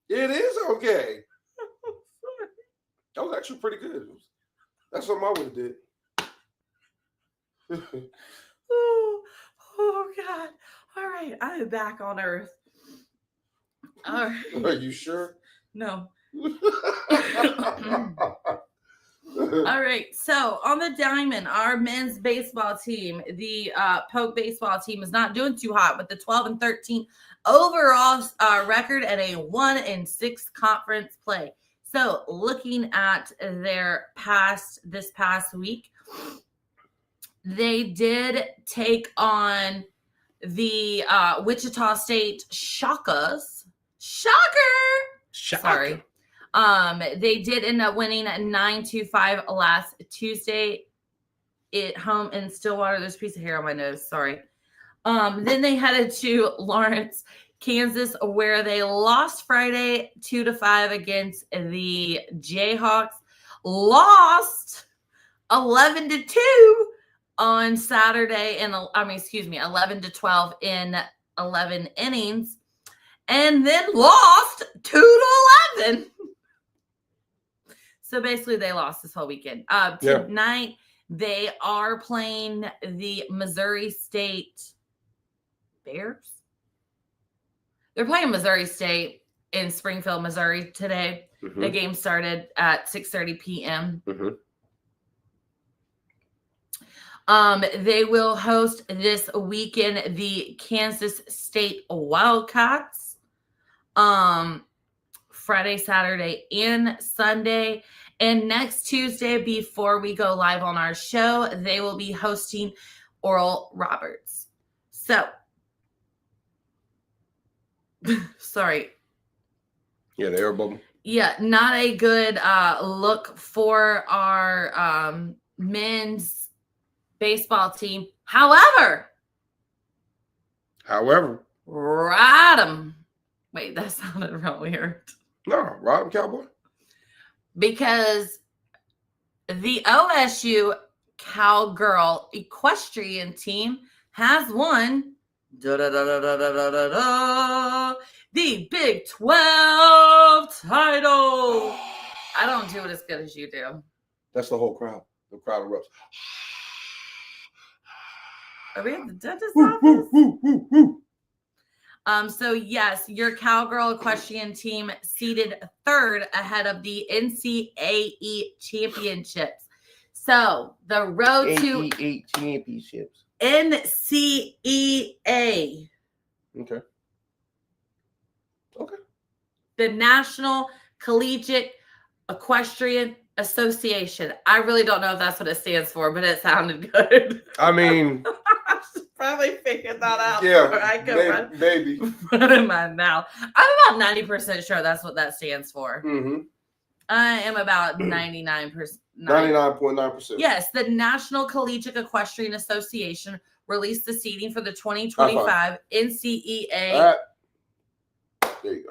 It is okay. That was actually pretty good. That's something I would have did. Oh God. All right. I'm back on Earth. All right. Are you sure? No. All right. So on the diamond, our men's baseball team, the Polk baseball team, is not doing too hot with the 12-13 overall record and a 1-6 conference play. So looking at their this past week, they did take on the Wichita State Shockers. Sorry. They did end up winning 9-5 last Tuesday at home in Stillwater. There's a piece of hair on my nose. Sorry. Then they headed to Lawrence, Kansas, where they lost Friday 2-5 against the Jayhawks. Lost 11-2 on Saturday, 11-12 in 11 innings, and then lost 2-11. So basically, they lost this whole weekend. Tonight, they are playing the Missouri State Bears. They're playing Missouri State in Springfield, Missouri today. Mm-hmm. The game started at 6:30 p.m. Mm-hmm. They will host this weekend the Kansas State Wildcats. Friday, Saturday, and Sunday. And next Tuesday, before we go live on our show, they will be hosting Oral Roberts. So, sorry. Yeah, the air bubble. Yeah, not a good look for our men's baseball team. However, ride 'em. Wait, that sounded real weird. No, ride 'em, cowboy. Because the OSU Cowgirl equestrian team has won the Big 12 title. I don't do it as good as you do. That's the whole crowd. The crowd erupts. Are we at the dentist office? So yes, your Cowgirl equestrian team seeded third ahead of the NCAE championships. So the road to championships. NCEA. Okay. The National Collegiate Equestrian Association. I really don't know if that's what it stands for, but it sounded good. I mean, I should probably figure that out. Yeah, I could maybe. Put in my mouth. I'm about 90% sure that's what that stands for. Mm-hmm. I am about 99%. 99.9%. Yes, the National Collegiate Equestrian Association released the seeding for the 2025 NCEA. There you go.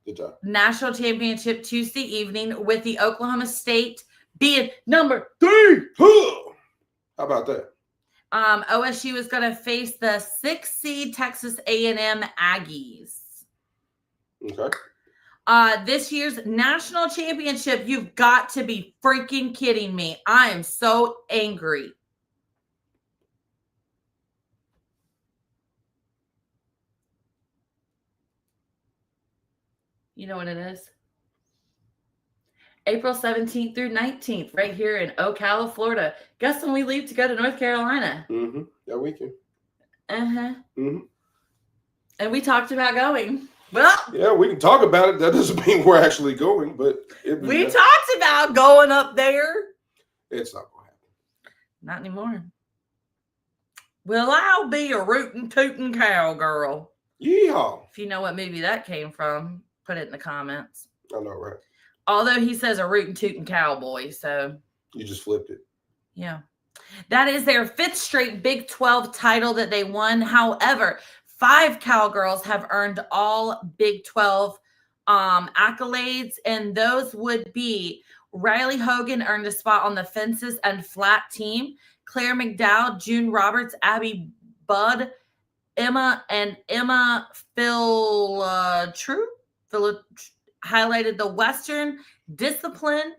Good job. National Championship Tuesday evening, with the Oklahoma State being number 3. How about that? OSU is going to face the 6th seed Texas A&M Aggies. Okay. This year's national championship, you've got to be freaking kidding me. I am so angry. You know what it is? April 17th through 19th, right here in Ocala, Florida. Guess when we leave to go to North Carolina? Mm-hmm. That weekend. Uh-huh. Mm-hmm. And we talked about going. Well, Yeah, we can talk about it. That doesn't mean we're actually going, but we talked about going up there. It's not going to happen. Not anymore. Well, I'll be a rootin' tootin' cowgirl. Yeehaw. If you know what movie that came from, put it in the comments. I know, right? Although he says a rootin' tootin' cowboy, so. You just flipped it. Yeah. That is their 5th straight Big 12 title that they won. However, 5 Cowgirls have earned all Big 12 accolades, and those would be Riley Hogan earned a spot on the fences and flat team. Claire McDowell, June Roberts, Abby Budd, Emma Phil highlighted the Western discipline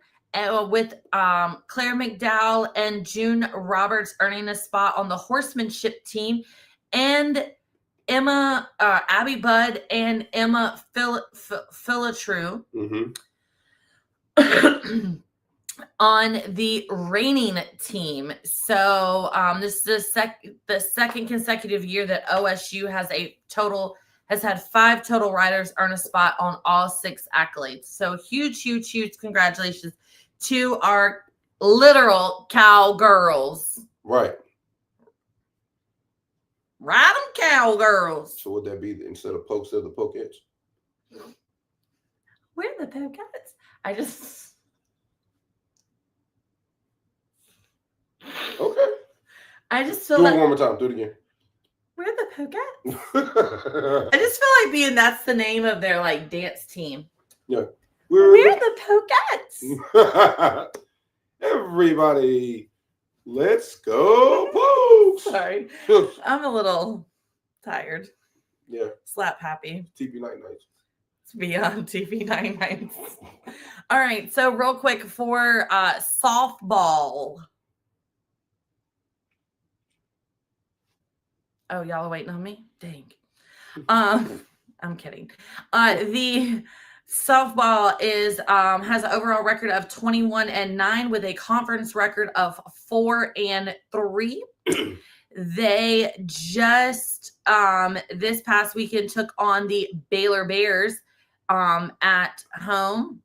with Claire McDowell and June Roberts earning a spot on the horsemanship team, and Abby Budd and Emma Philitru on the reining team. So this is the second consecutive year that OSU has had 5 total riders earn a spot on all 6 accolades. So huge congratulations to our literal cowgirls. Right. Ride them, cowgirls. So would that be instead of pokes, they're the pokettes? We're the pokettes. I just... Okay. I just feel Do like... it one more time. Do it again. We're the pokettes. I just feel like that's the name of their like dance team. Yeah. We're the pokettes. Everybody, let's go, Pokes. Sorry. I'm a little tired. Yeah. Slap happy. TV night nights. It's beyond TV night nights. All right. So real quick for softball. Oh, y'all are waiting on me? Dang. I'm kidding. The softball has an overall record of 21-9 with a conference record of 4-3. They just this past weekend took on the Baylor Bears at home.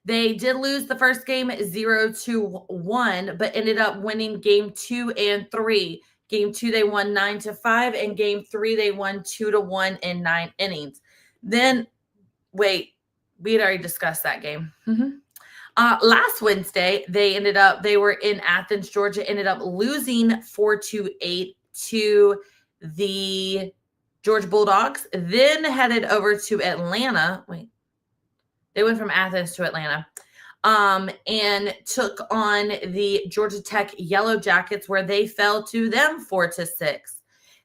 They did lose the first game 0-1, but ended up winning game 2 and 3. Game 2, they won 9-5, and game 3, they won 2-1 in 9 innings. Then, wait, we had already discussed that game. Last Wednesday, they were in Athens, Georgia, ended up losing 4-8 to the Georgia Bulldogs, then headed over to Atlanta. Wait, they went from Athens to Atlanta. And took on the Georgia Tech Yellow Jackets, where they fell to them 4-6.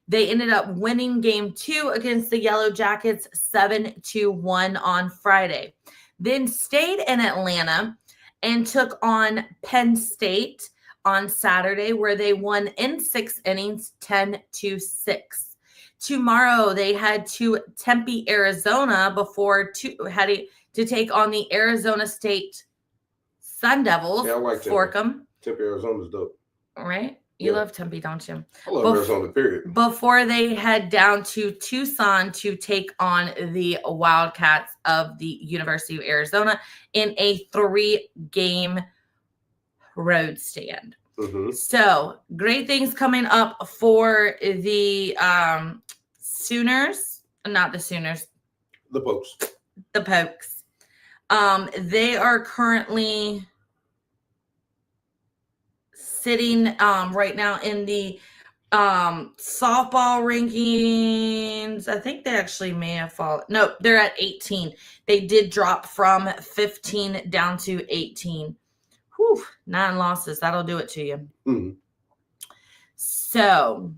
They ended up winning game 2 against the Yellow Jackets 7-1 on Friday. Then stayed in Atlanta and took on Penn State on Saturday, where they won in 6 innings 10-6. Tomorrow they head to Tempe, Arizona before to take on the Arizona State Sun Devils. Yeah, I like Forkham. Tempe, Arizona's dope. Right? You love Tempe, don't you? I love Arizona, period. Before they head down to Tucson to take on the Wildcats of the University of Arizona in a 3-game road stand. So, great things coming up for the Sooners. Not the Sooners. The Pokes. The Pokes. They are currently sitting right now in the softball rankings. I think they actually may have fallen. No, they're at 18. They did drop from 15 down to 18. Whew, 9 losses. That'll do it to you. So.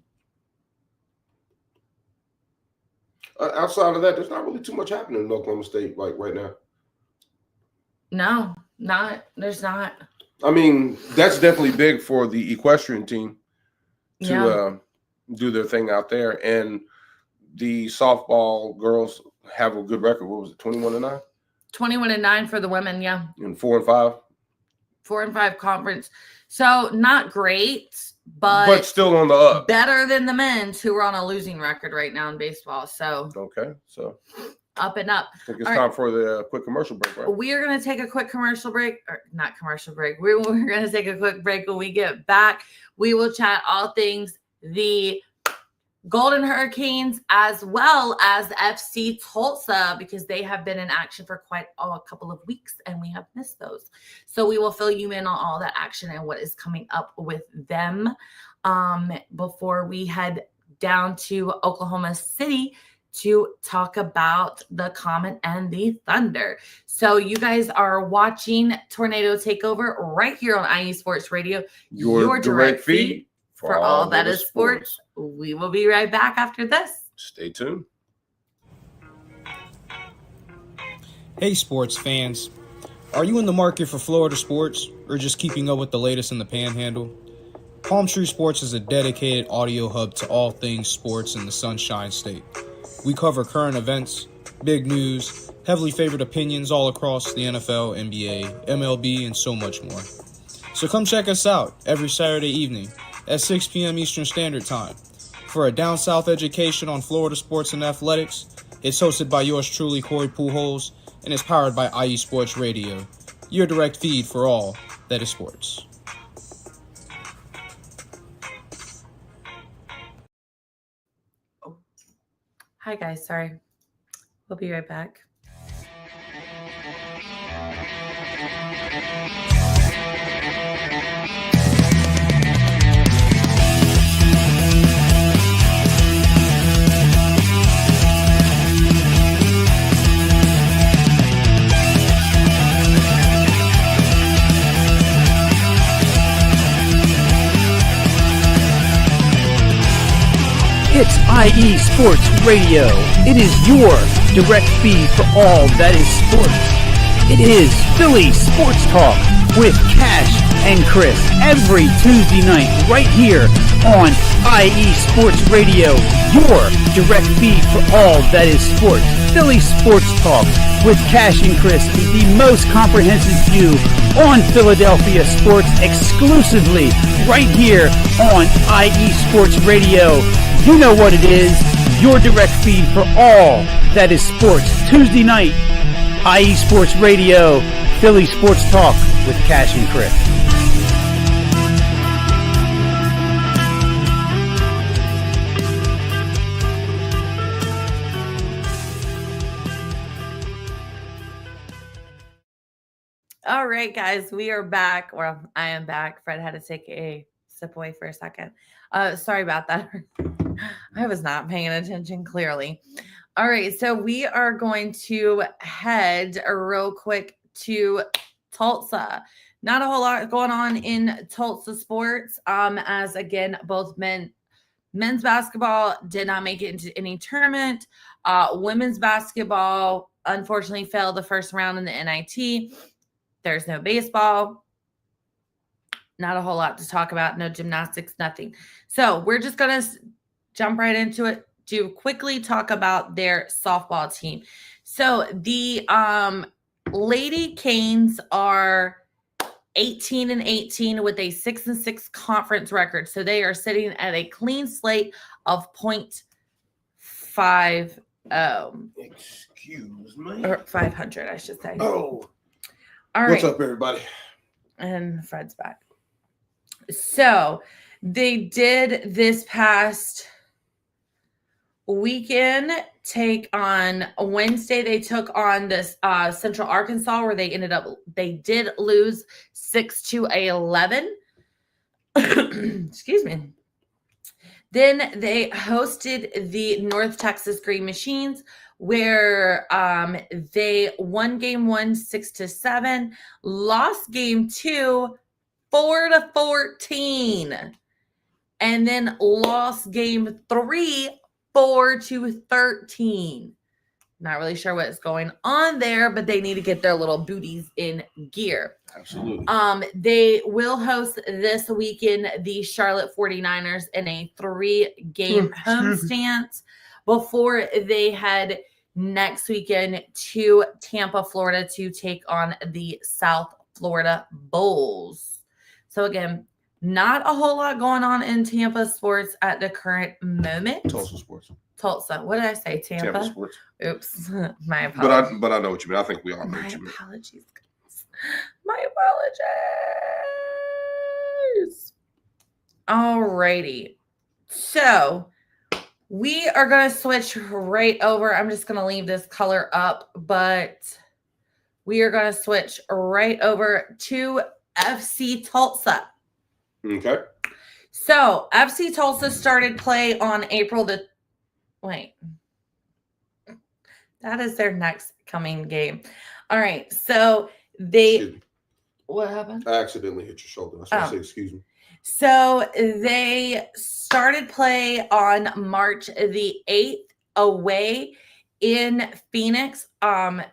Outside of that, there's not really too much happening in Oklahoma State like right now. No, there's not. I mean, that's definitely big for the equestrian team to do their thing out there. And the softball girls have a good record. What was it, 21-9? 21-9 for the women, yeah. And 4-5? 4-5 conference. So not great. but still on the up. Better than the men's who are on a losing record right now in baseball. So okay, so up and up. I think it's time for the quick commercial break, right? We are going to take a quick commercial break, or not commercial break. We're going to take a quick break. When we get back, we will chat all things the Golden Hurricanes as well as FC Tulsa, because they have been in action for quite a couple of weeks and we have missed those. So we will fill you in on all that action and what is coming up with them before we head down to Oklahoma City to talk about the Comet and the Thunder. So you guys are watching Tornado Takeover right here on IE Sports Radio, your direct feed for all that is sports. We will be right back after this. Stay tuned. Hey sports fans, are you in the market for Florida sports or just keeping up with the latest in the Panhandle? Palm Tree Sports is a dedicated audio hub to all things sports in the Sunshine State. We cover current events, big news, heavily favored opinions all across the NFL, NBA, MLB, and so much more. So come check us out every Saturday evening at 6 p.m. Eastern Standard Time for a down south education on Florida sports and athletics. It's hosted by yours truly, Corey Pujols, and is powered by IE Sports Radio, your direct feed for all that is sports. Hi guys, sorry. We'll be right back. It's IE Sports Radio. It is your direct feed for all that is sports. It is Philly Sports Talk with Cash and Chris every Tuesday night right here on IE Sports Radio, your direct feed for all that is sports. Philly Sports Talk with Cash and Chris is the most comprehensive view on Philadelphia sports exclusively right here on IE Sports Radio. You know what it is, your direct feed for all that is sports. Tuesday night, IE Sports Radio, Philly Sports Talk with Cash and Chris. All right, guys, we are back. Well, I am back. Fred had to take a sip away for a second. Sorry about that. I was not paying attention clearly. All right, so we are going to head real quick to Tulsa. Not a whole lot going on in Tulsa sports. As again, both men's basketball did not make it into any tournament. Women's basketball unfortunately failed the first round in the NIT. There's no baseball. Not a whole lot to talk about. No gymnastics, nothing. So we're just going to jump right into it to quickly talk about their softball team. So the Lady Canes are 18-18 with a 6-6 conference record. So they are sitting at a clean slate of .50. Excuse me. Or 500, I should say. Oh. All right. What's up, everybody? And Fred's back. So they did this past weekend take on Wednesday. They took on this Central Arkansas, where they did lose 6-11. Excuse me. Then they hosted the North Texas Green Machines, where they won game 1 6-7, lost game 2 4-14, and then lost game 3 4-13. Not really sure what's going on there, but they need to get their little booties in gear. Absolutely. They will host this weekend the Charlotte 49ers in a 3-game homestand before they head next weekend to Tampa, Florida to take on the South Florida Bulls. So again, Not a whole lot going on in Tampa sports at the current moment. Tulsa sports. Tulsa. What did I say? Tampa? Sports. Oops. My apologies. But I know what you mean. I think we all know My what you mean. apologies, guys. My apologies. Alrighty. So we are going to switch right over. I'm just going to leave this color up, but we are going to switch right over to FC Tulsa. Okay. So FC Tulsa started play on April the. Wait. That is their next coming game. All right. So they. What happened? I accidentally hit your shoulder. That's why I said, excuse me. So they started play on March the 8th away in Phoenix,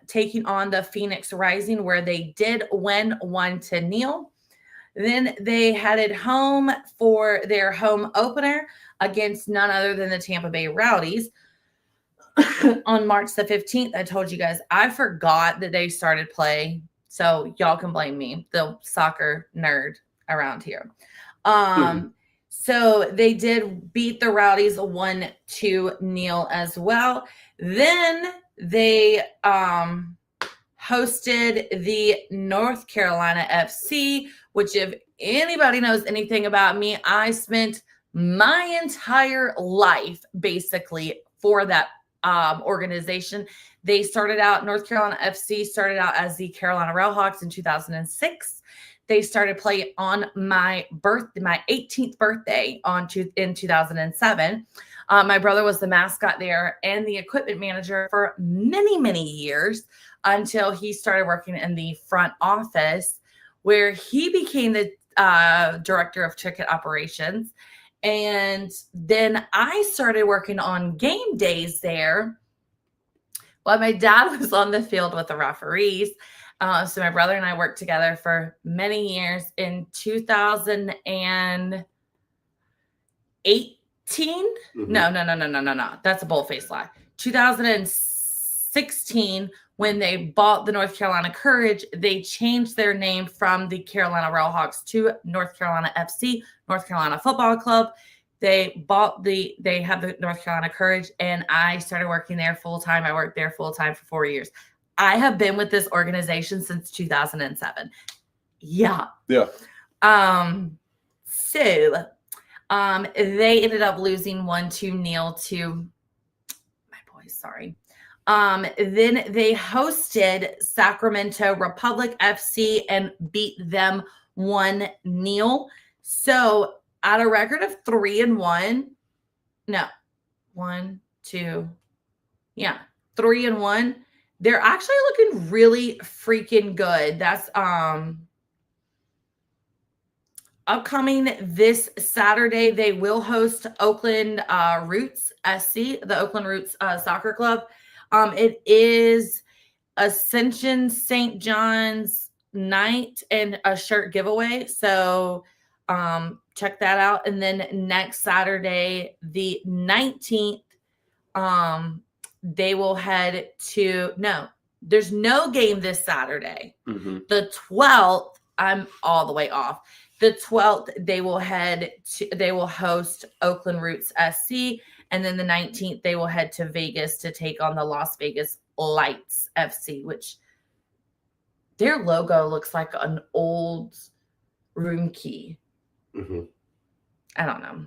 taking on the Phoenix Rising, where they did win 1-0. Then they headed home for their home opener against none other than the Tampa Bay Rowdies on March the 15th. I told you guys, I forgot that they started play. So y'all can blame me, the soccer nerd around here. So they did beat the Rowdies 1-0 as well. Then they hosted the North Carolina FC, which if anybody knows anything about me, I spent my entire life basically for that organization. They started out, North Carolina FC started out as the Carolina Railhawks in 2006. They started play on my 18th birthday in 2007. My brother was the mascot there and the equipment manager for many, many years until he started working in the front office, where he became the director of ticket operations. And then I started working on game days there while my dad was on the field with the referees. So my brother and I worked together for many years. In 2018, no. That's a bold-faced lie. 2016, when they bought the North Carolina Courage, they changed their name from the Carolina Railhawks to North Carolina FC, North Carolina Football Club. They have the North Carolina Courage, and I started working there full-time. I worked there full-time for 4 years. I have been with this organization since 2007. Yeah. Yeah. So they ended up losing 1-0 to my boys. Sorry. Then they hosted Sacramento Republic FC and beat them 1-0. So at a record of 3-1, 3-1. They're actually looking really freaking good. That's upcoming this Saturday. They will host Oakland Roots SC, the Oakland Roots Soccer Club. It is Ascension St. John's night and a shirt giveaway. So check that out. And then next Saturday, the 19th, they will head to, there's no game this Saturday. Mm-hmm. The 12th, I'm all the way off. The 12th, they will host Oakland Roots SC. And then the 19th, they will head to Vegas to take on the Las Vegas Lights FC, which their logo looks like an old room key. Mm-hmm. I don't know.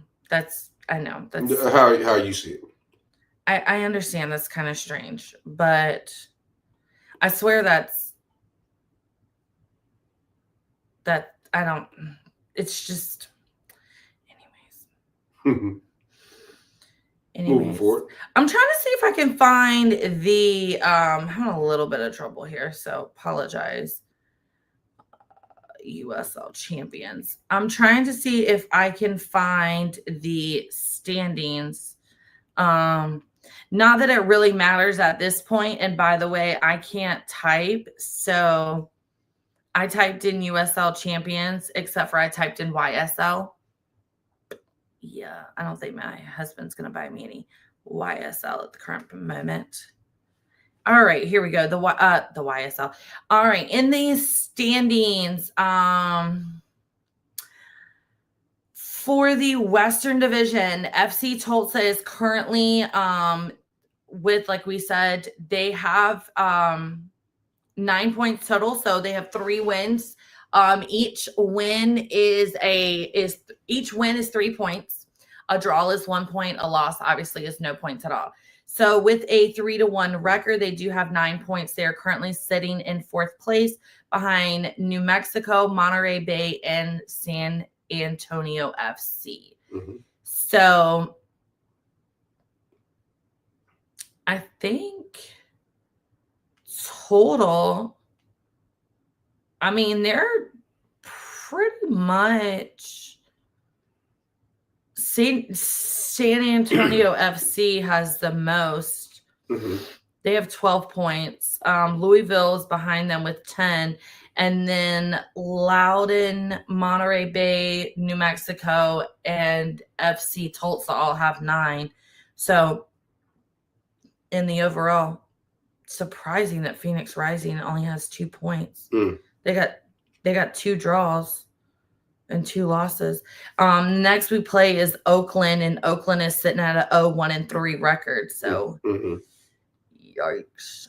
I know. That's how you see it. I understand that's kind of strange, but I swear it's just, anyways. Moving forward. I'm trying to see if I can find the, I'm having a little bit of trouble here, so apologize. USL champions. I'm trying to see if I can find the standings. Not that it really matters at this point. And by the way, I can't type. So I typed in USL champions, except for I typed in YSL. Yeah, I don't think my husband's going to buy me any YSL at the current moment. All right, here we go. The YSL. All right, in these standings, For the Western Division, FC Tulsa is currently with, like we said, they have 9 points total, so they have 3 wins. Each win is 3 points. A draw is 1 point. A loss obviously is no points at all. So with a 3-1 record, they do have 9 points. They are currently sitting in 4th place behind New Mexico, Monterey Bay, and San Antonio FC. Mm-hmm. So I think total, I mean, they're pretty much San Antonio FC has the most. Mm-hmm. They have 12 points. Louisville is behind them with 10. And then Loudoun, Monterey Bay, New Mexico, and FC Tulsa all have 9. So in the overall, surprising that Phoenix Rising only has 2 points. They got 2 draws and 2 losses. Next we play is Oakland, and Oakland is sitting at a 0-1-3 record. So yikes.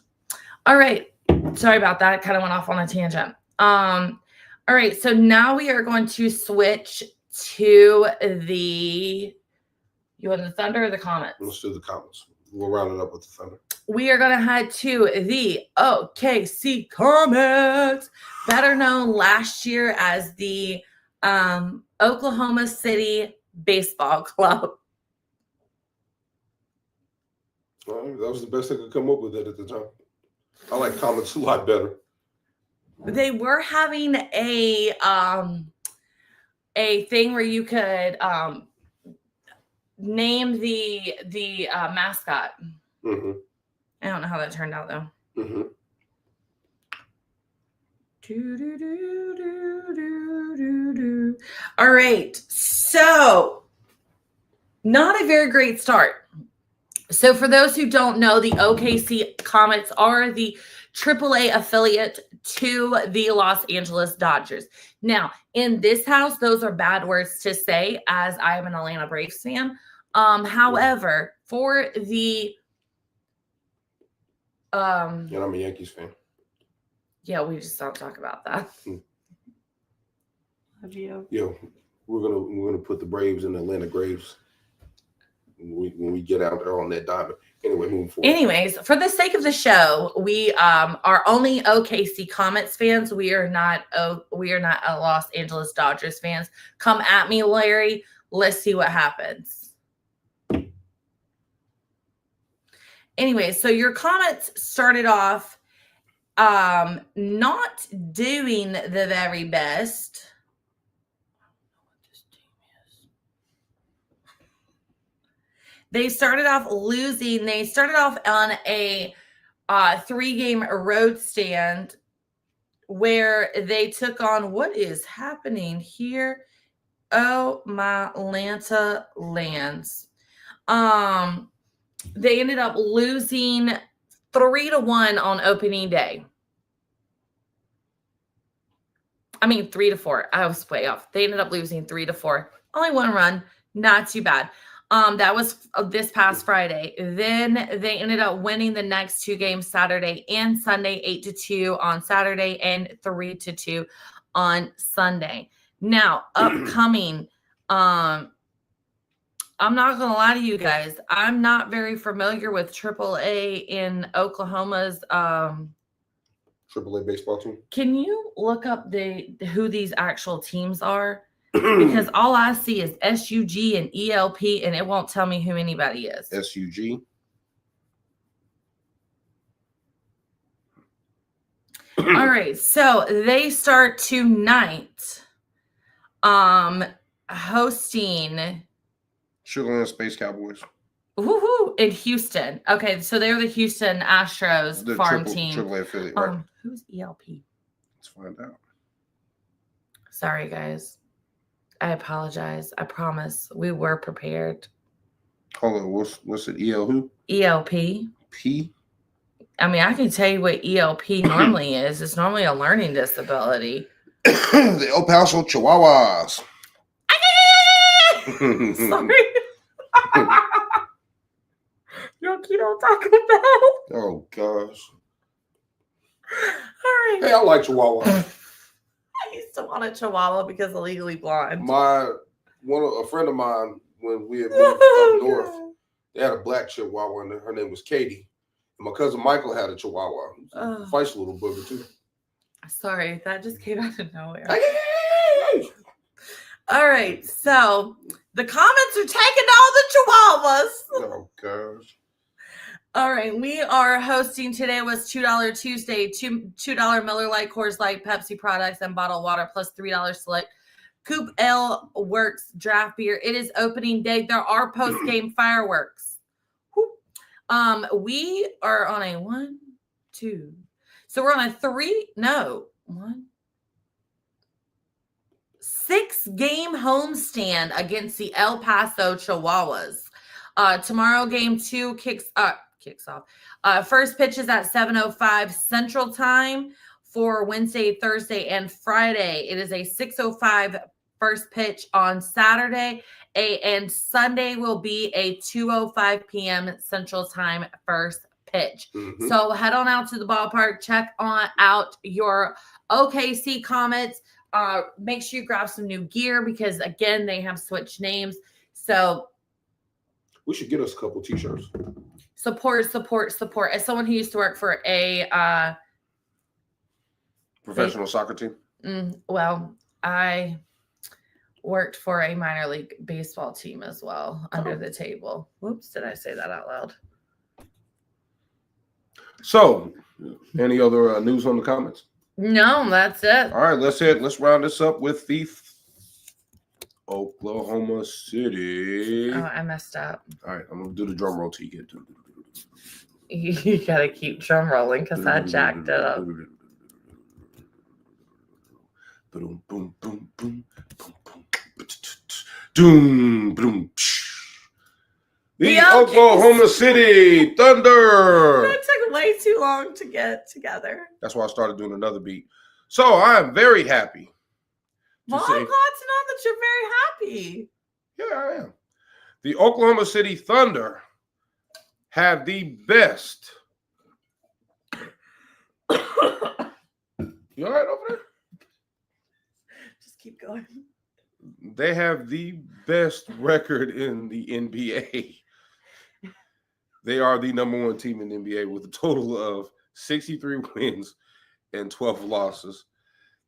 All right. Sorry about that. Kind of went off on a tangent. All right. So now we are going to switch to you want the Thunder or the Comets? Let's do the Comets. We'll round it up with the Thunder. We are going to head to the OKC Comets, better known last year as the Oklahoma City Baseball Club. Well, that was the best I could come up with it at the time. I like Comets a lot better. They were having a thing where you could name the mascot. Mm-hmm. I don't know how that turned out though. Mm-hmm. All right, so not a very great start. So for those who don't know, the OKC Comets are the AAA affiliate to the Los Angeles Dodgers. Now, in this house, those are bad words to say, as I am an Atlanta Braves fan. However, for the And I'm a Yankees fan. yeah, we just don't talk about that. Love you. Yo, we're gonna put the Braves in the Atlanta Graves when we get out there on that diamond. Anyway, moving forward. Anyways, for the sake of the show, we are only OKC Comets fans. We are not a Los Angeles Dodgers fans. Come at me, Larry. Let's see what happens. Anyway, so your Comets started off not doing the very best. They started off losing. They started off on a 3-game road stand where they took on, what is happening here? Oh, my Atlanta lands. They ended up losing 3-1 on opening day. I mean, 3-4. I was way off. They ended up losing 3-4. Only 1 run. Not too bad. That was this past Friday. Then they ended up winning the next 2 games, Saturday and Sunday, 8-2 on Saturday and 3-2 on Sunday. Now, upcoming, I'm not going to lie to you guys. I'm not very familiar with AAA in Oklahoma's. AAA baseball team. Can you look up who these actual teams are? Because all I see is SUG and ELP, and it won't tell me who anybody is. SUG. All right, so they start tonight hosting Sugarland Space Cowboys. woohoo in Houston. Okay, so they're the Houston Astros The farm team. AAA affiliate, right? Who's ELP? Let's find out. Sorry, guys. I apologize. I promise we were prepared. Hold on, what's it? EL who? ELP. P? I mean, I can tell you what ELP normally is. It's normally a learning disability. The El Paso Chihuahuas. Sorry. Your keto Taco Bell. Oh gosh. All right. Hey, I like Chihuahua. I used to want a Chihuahua because of Legally Blonde. A friend of mine, when we had moved up north, they had a black Chihuahua, and her name was Katie. And my cousin Michael had a Chihuahua. Feisty little booger too. Sorry, that just came out of nowhere. All right, so the comments are taking all the Chihuahuas. Oh gosh. All right, we are hosting today was $2 Tuesday, $2 Miller Lite, Coors Light, Pepsi products, and bottled water, plus $3 select Coop Ale Works draft beer. It is opening day. There are post-game fireworks. We are on a 1, 2. So we're on a 6-game homestand against the El Paso Chihuahuas. Tomorrow, game 2 kicks off. First pitch is at 7:05 Central Time for Wednesday, Thursday, and Friday. It is a 6:05 first pitch on Saturday, and Sunday will be a 2:05 p.m. Central Time first pitch. Mm-hmm. So head on out to the ballpark, check out your OKC Comets. Make sure you grab some new gear because, again, they have switched names. So we should get us a couple t-shirts. Support. As someone who used to work for a professional soccer team. Well, I worked for a minor league baseball team as well, under the table. Whoops, did I say that out loud? So, any other news on the comments? No, that's it. All right, let's round this up with the Oklahoma City. Oh, I messed up. All right, I'm gonna do the drum roll till you get to it. You gotta keep drum rolling because I jacked it up. Boom, boom, boom, boom, boom, boom, doom, boom. The Oklahoma City Thunder. That took way too long to get together. That's why I started doing another beat. So I am very happy. Well, I'm glad to know that you're very happy. Yeah, I am. The Oklahoma City Thunder have the best. You all right over there? Just keep going. They have the best record in the NBA. They are the number 1 team in the NBA with a total of 63 wins and 12 losses.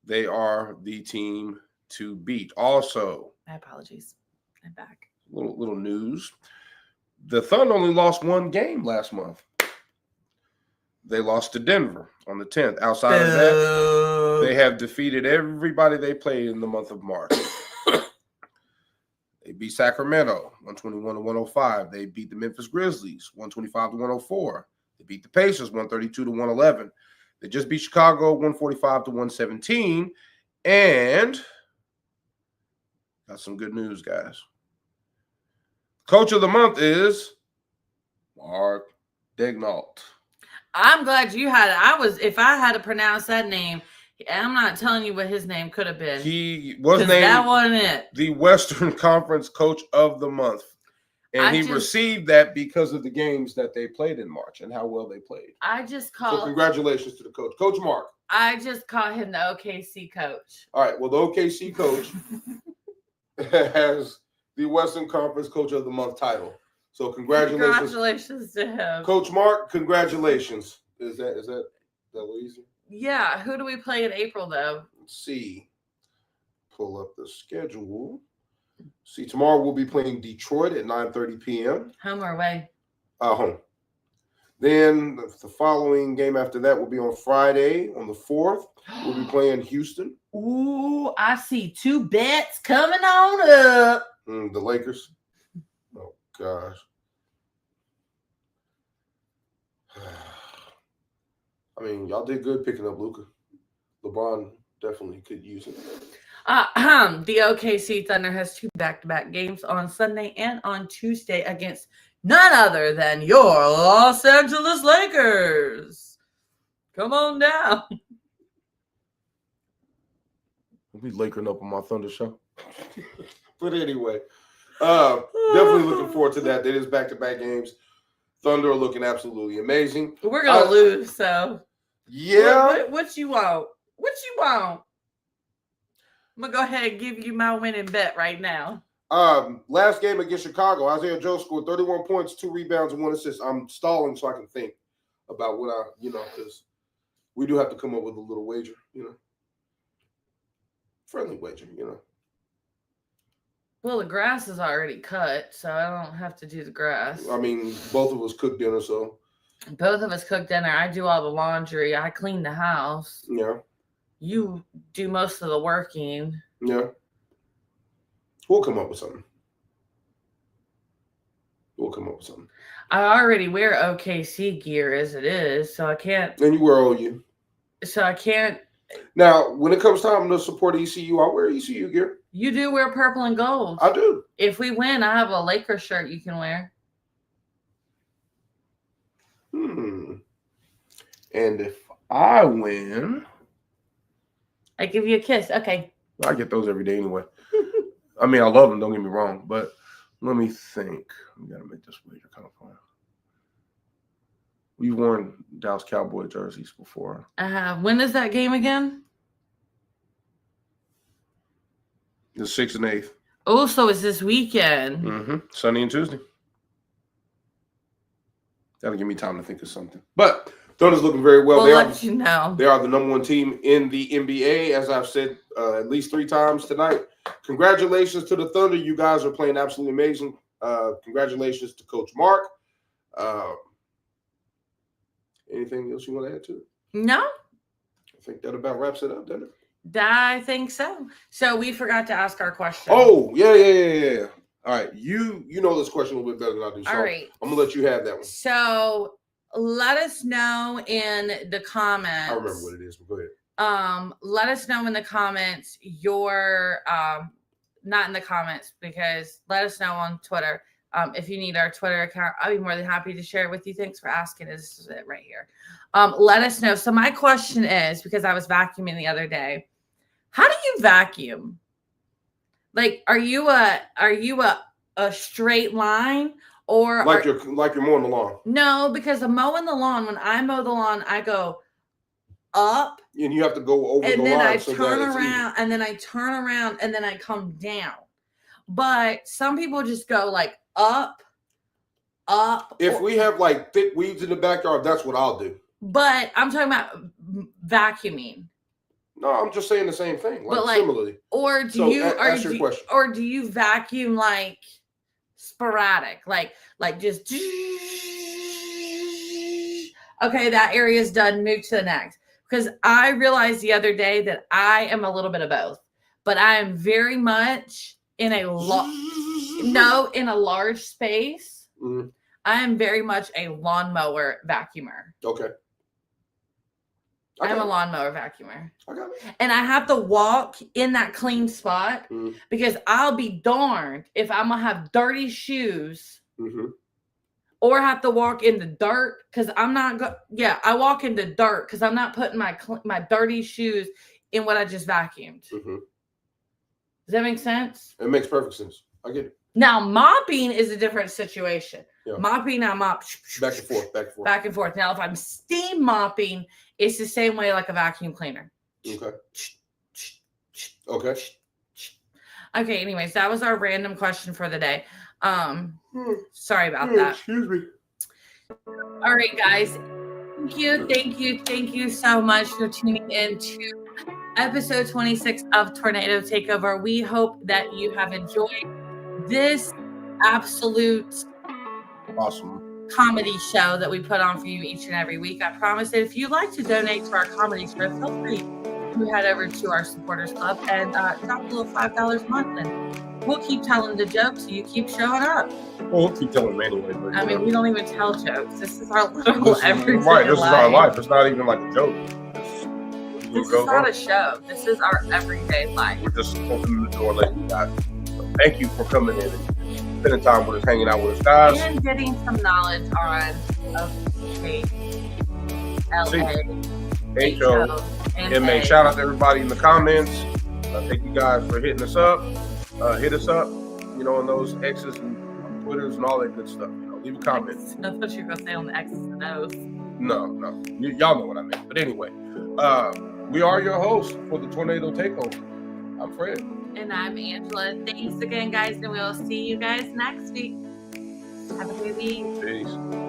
They are the team to beat. Also, my apologies. I'm back. Little news. The Thunder only lost 1 game last month. They lost to Denver on the 10th. Outside of that, they have defeated everybody they played in the month of March. They beat Sacramento 121-105. They beat the Memphis Grizzlies 125-104. They beat the Pacers 132-111. They just beat Chicago 145-117. And got some good news, guys. Coach of the month is Mark Daignault. I'm glad you had it. If I had to pronounce that name, I'm not telling you what his name could have been. He was named that wasn't it. The Western Conference Coach of the Month. And he received that because of the games that they played in March and how well they played. So congratulations to the coach. Coach Mark. I just call him the OKC coach. All right. Well, the OKC coach has the Western Conference Coach of the Month title. So congratulations. Congratulations to him. Coach Mark, congratulations. Is that easy? Yeah. Who do we play in April, though? Let's see. Pull up the schedule. See, tomorrow we'll be playing Detroit at 9:30 p.m. Home or away? Home. Then the following game after that will be on Friday on the 4th. We'll be playing Houston. Ooh, I see 2 bets coming on up. The Lakers. Oh, gosh. I mean, y'all did good picking up Luka. LeBron definitely could use it. The OKC Thunder has 2 back-to-back games on Sunday and on Tuesday against none other than your Los Angeles Lakers. Come on down. We'll be Lakering up on my Thunder show. But anyway, Definitely looking forward to that. It is back-to-back games. Thunder are looking absolutely amazing. We're gonna lose, so yeah. What you want? What you want? I'm gonna go ahead and give you my winning bet right now. Last game against Chicago, Isaiah Joe scored 31 points, 2 rebounds, and 1 assist. I'm stalling so I can think about what because we do have to come up with a little wager, friendly wager, Well, the grass is already cut, so I don't have to do the grass. I mean, both of us cook dinner, so. Both of us cook dinner. I do all the laundry. I clean the house. Yeah. You do most of the working. Yeah. We'll come up with something. I already wear OKC gear as it is, so I can't. And you wear OU. So I can't. Now, when it comes time to support ECU, I wear ECU gear. You do wear purple and gold. I do. If we win, I have a Lakers shirt you can wear. And if I win, I give you a kiss. Okay. I get those every day anyway. I mean, I love them. Don't get me wrong, but let me think. We gotta make this wager kind of fun. We've worn Dallas Cowboy jerseys before. When is that game again? The 6th and 8th. Oh, so it's this weekend. Mm-hmm. Sunday and Tuesday. That'll give me time to think of something. But Thunder's looking very well. We'll let you know. They are the number 1 team in the NBA, as I've said at least 3 times tonight. Congratulations to the Thunder. You guys are playing absolutely amazing. Congratulations to Coach Mark. Anything else you want to add to it? No. I think that about wraps it up, doesn't it? I think so. So we forgot to ask our question. Oh, yeah. All right. You know this question a little bit better than I do. So all right. I'm going to let you have that one. So let us know in the comments. I remember what it is, but go ahead. Let us know in the comments your not in the comments, because let us know on Twitter. If you need our Twitter account, I'll be more than happy to share it with you. Thanks for asking. This is it right here. Let us know. So my question is, because I was vacuuming the other day, how do you vacuum? Like, are you a straight line, or you're mowing the lawn? No, because I'm mowing the lawn. When I mow the lawn, I go up, and you have to go over and the then line. I turn around, and then I turn around, and then I come down. But some people just go like up. If we have like thick weeds in the backyard, that's what I'll do. But I'm talking about vacuuming. No, I'm just saying the same thing. Similarly. Or do you vacuum like sporadic, like just okay, that area is done, move to the next. Because I realized the other day that I am a little bit of both, but I am very much in a large space. Mm-hmm. I am very much a lawnmower vacuumer. Okay. I'm a lawnmower vacuumer. Okay. And I have to walk in that clean spot because I'll be darned if I'm going to have dirty shoes or have to walk in the dirt because I'm not I walk in the dirt because I'm not putting my dirty shoes in what I just vacuumed. Mm-hmm. Does that make sense? It makes perfect sense. I get it. Now, mopping is a different situation. Yeah. Mopping, I mop. Back and forth. Now, if I'm steam mopping, it's the same way like a vacuum cleaner. Okay. Okay, anyways, that was our random question for the day. Sorry about that. Excuse me. All right, guys. Thank you so much for tuning in to episode 26 of Tornado Takeover. We hope that you have enjoyed this absolute awesome comedy show that we put on for you each and every week. I promise that if you'd like to donate to our comedy show, feel free to head over to our supporters club and drop a little $5 a month, and we'll keep telling the jokes so you keep showing up. Well, we'll keep telling them anyway. But, I mean, we don't even tell jokes. This is our literal everyday life. This is our life. It's not even like a joke. This is not a show. This is our everyday life. We're just opening the door letting you guys. So thank you for coming in and spending time with us, hanging out with us, guys. And getting some knowledge on LA. Shout out to everybody in the comments. Thank you guys for hitting us up. Hit us up. you know, on those X's and Twitters and all that good stuff. You know, leave a comment. I thought you were gonna say on the X's and O's. No, y'all know what I meant. But anyway, we are your hosts for the Tornado Takeover. I'm Fred. And I'm Angela. Thanks again, guys, and we'll see you guys next week. Have a good week. Peace.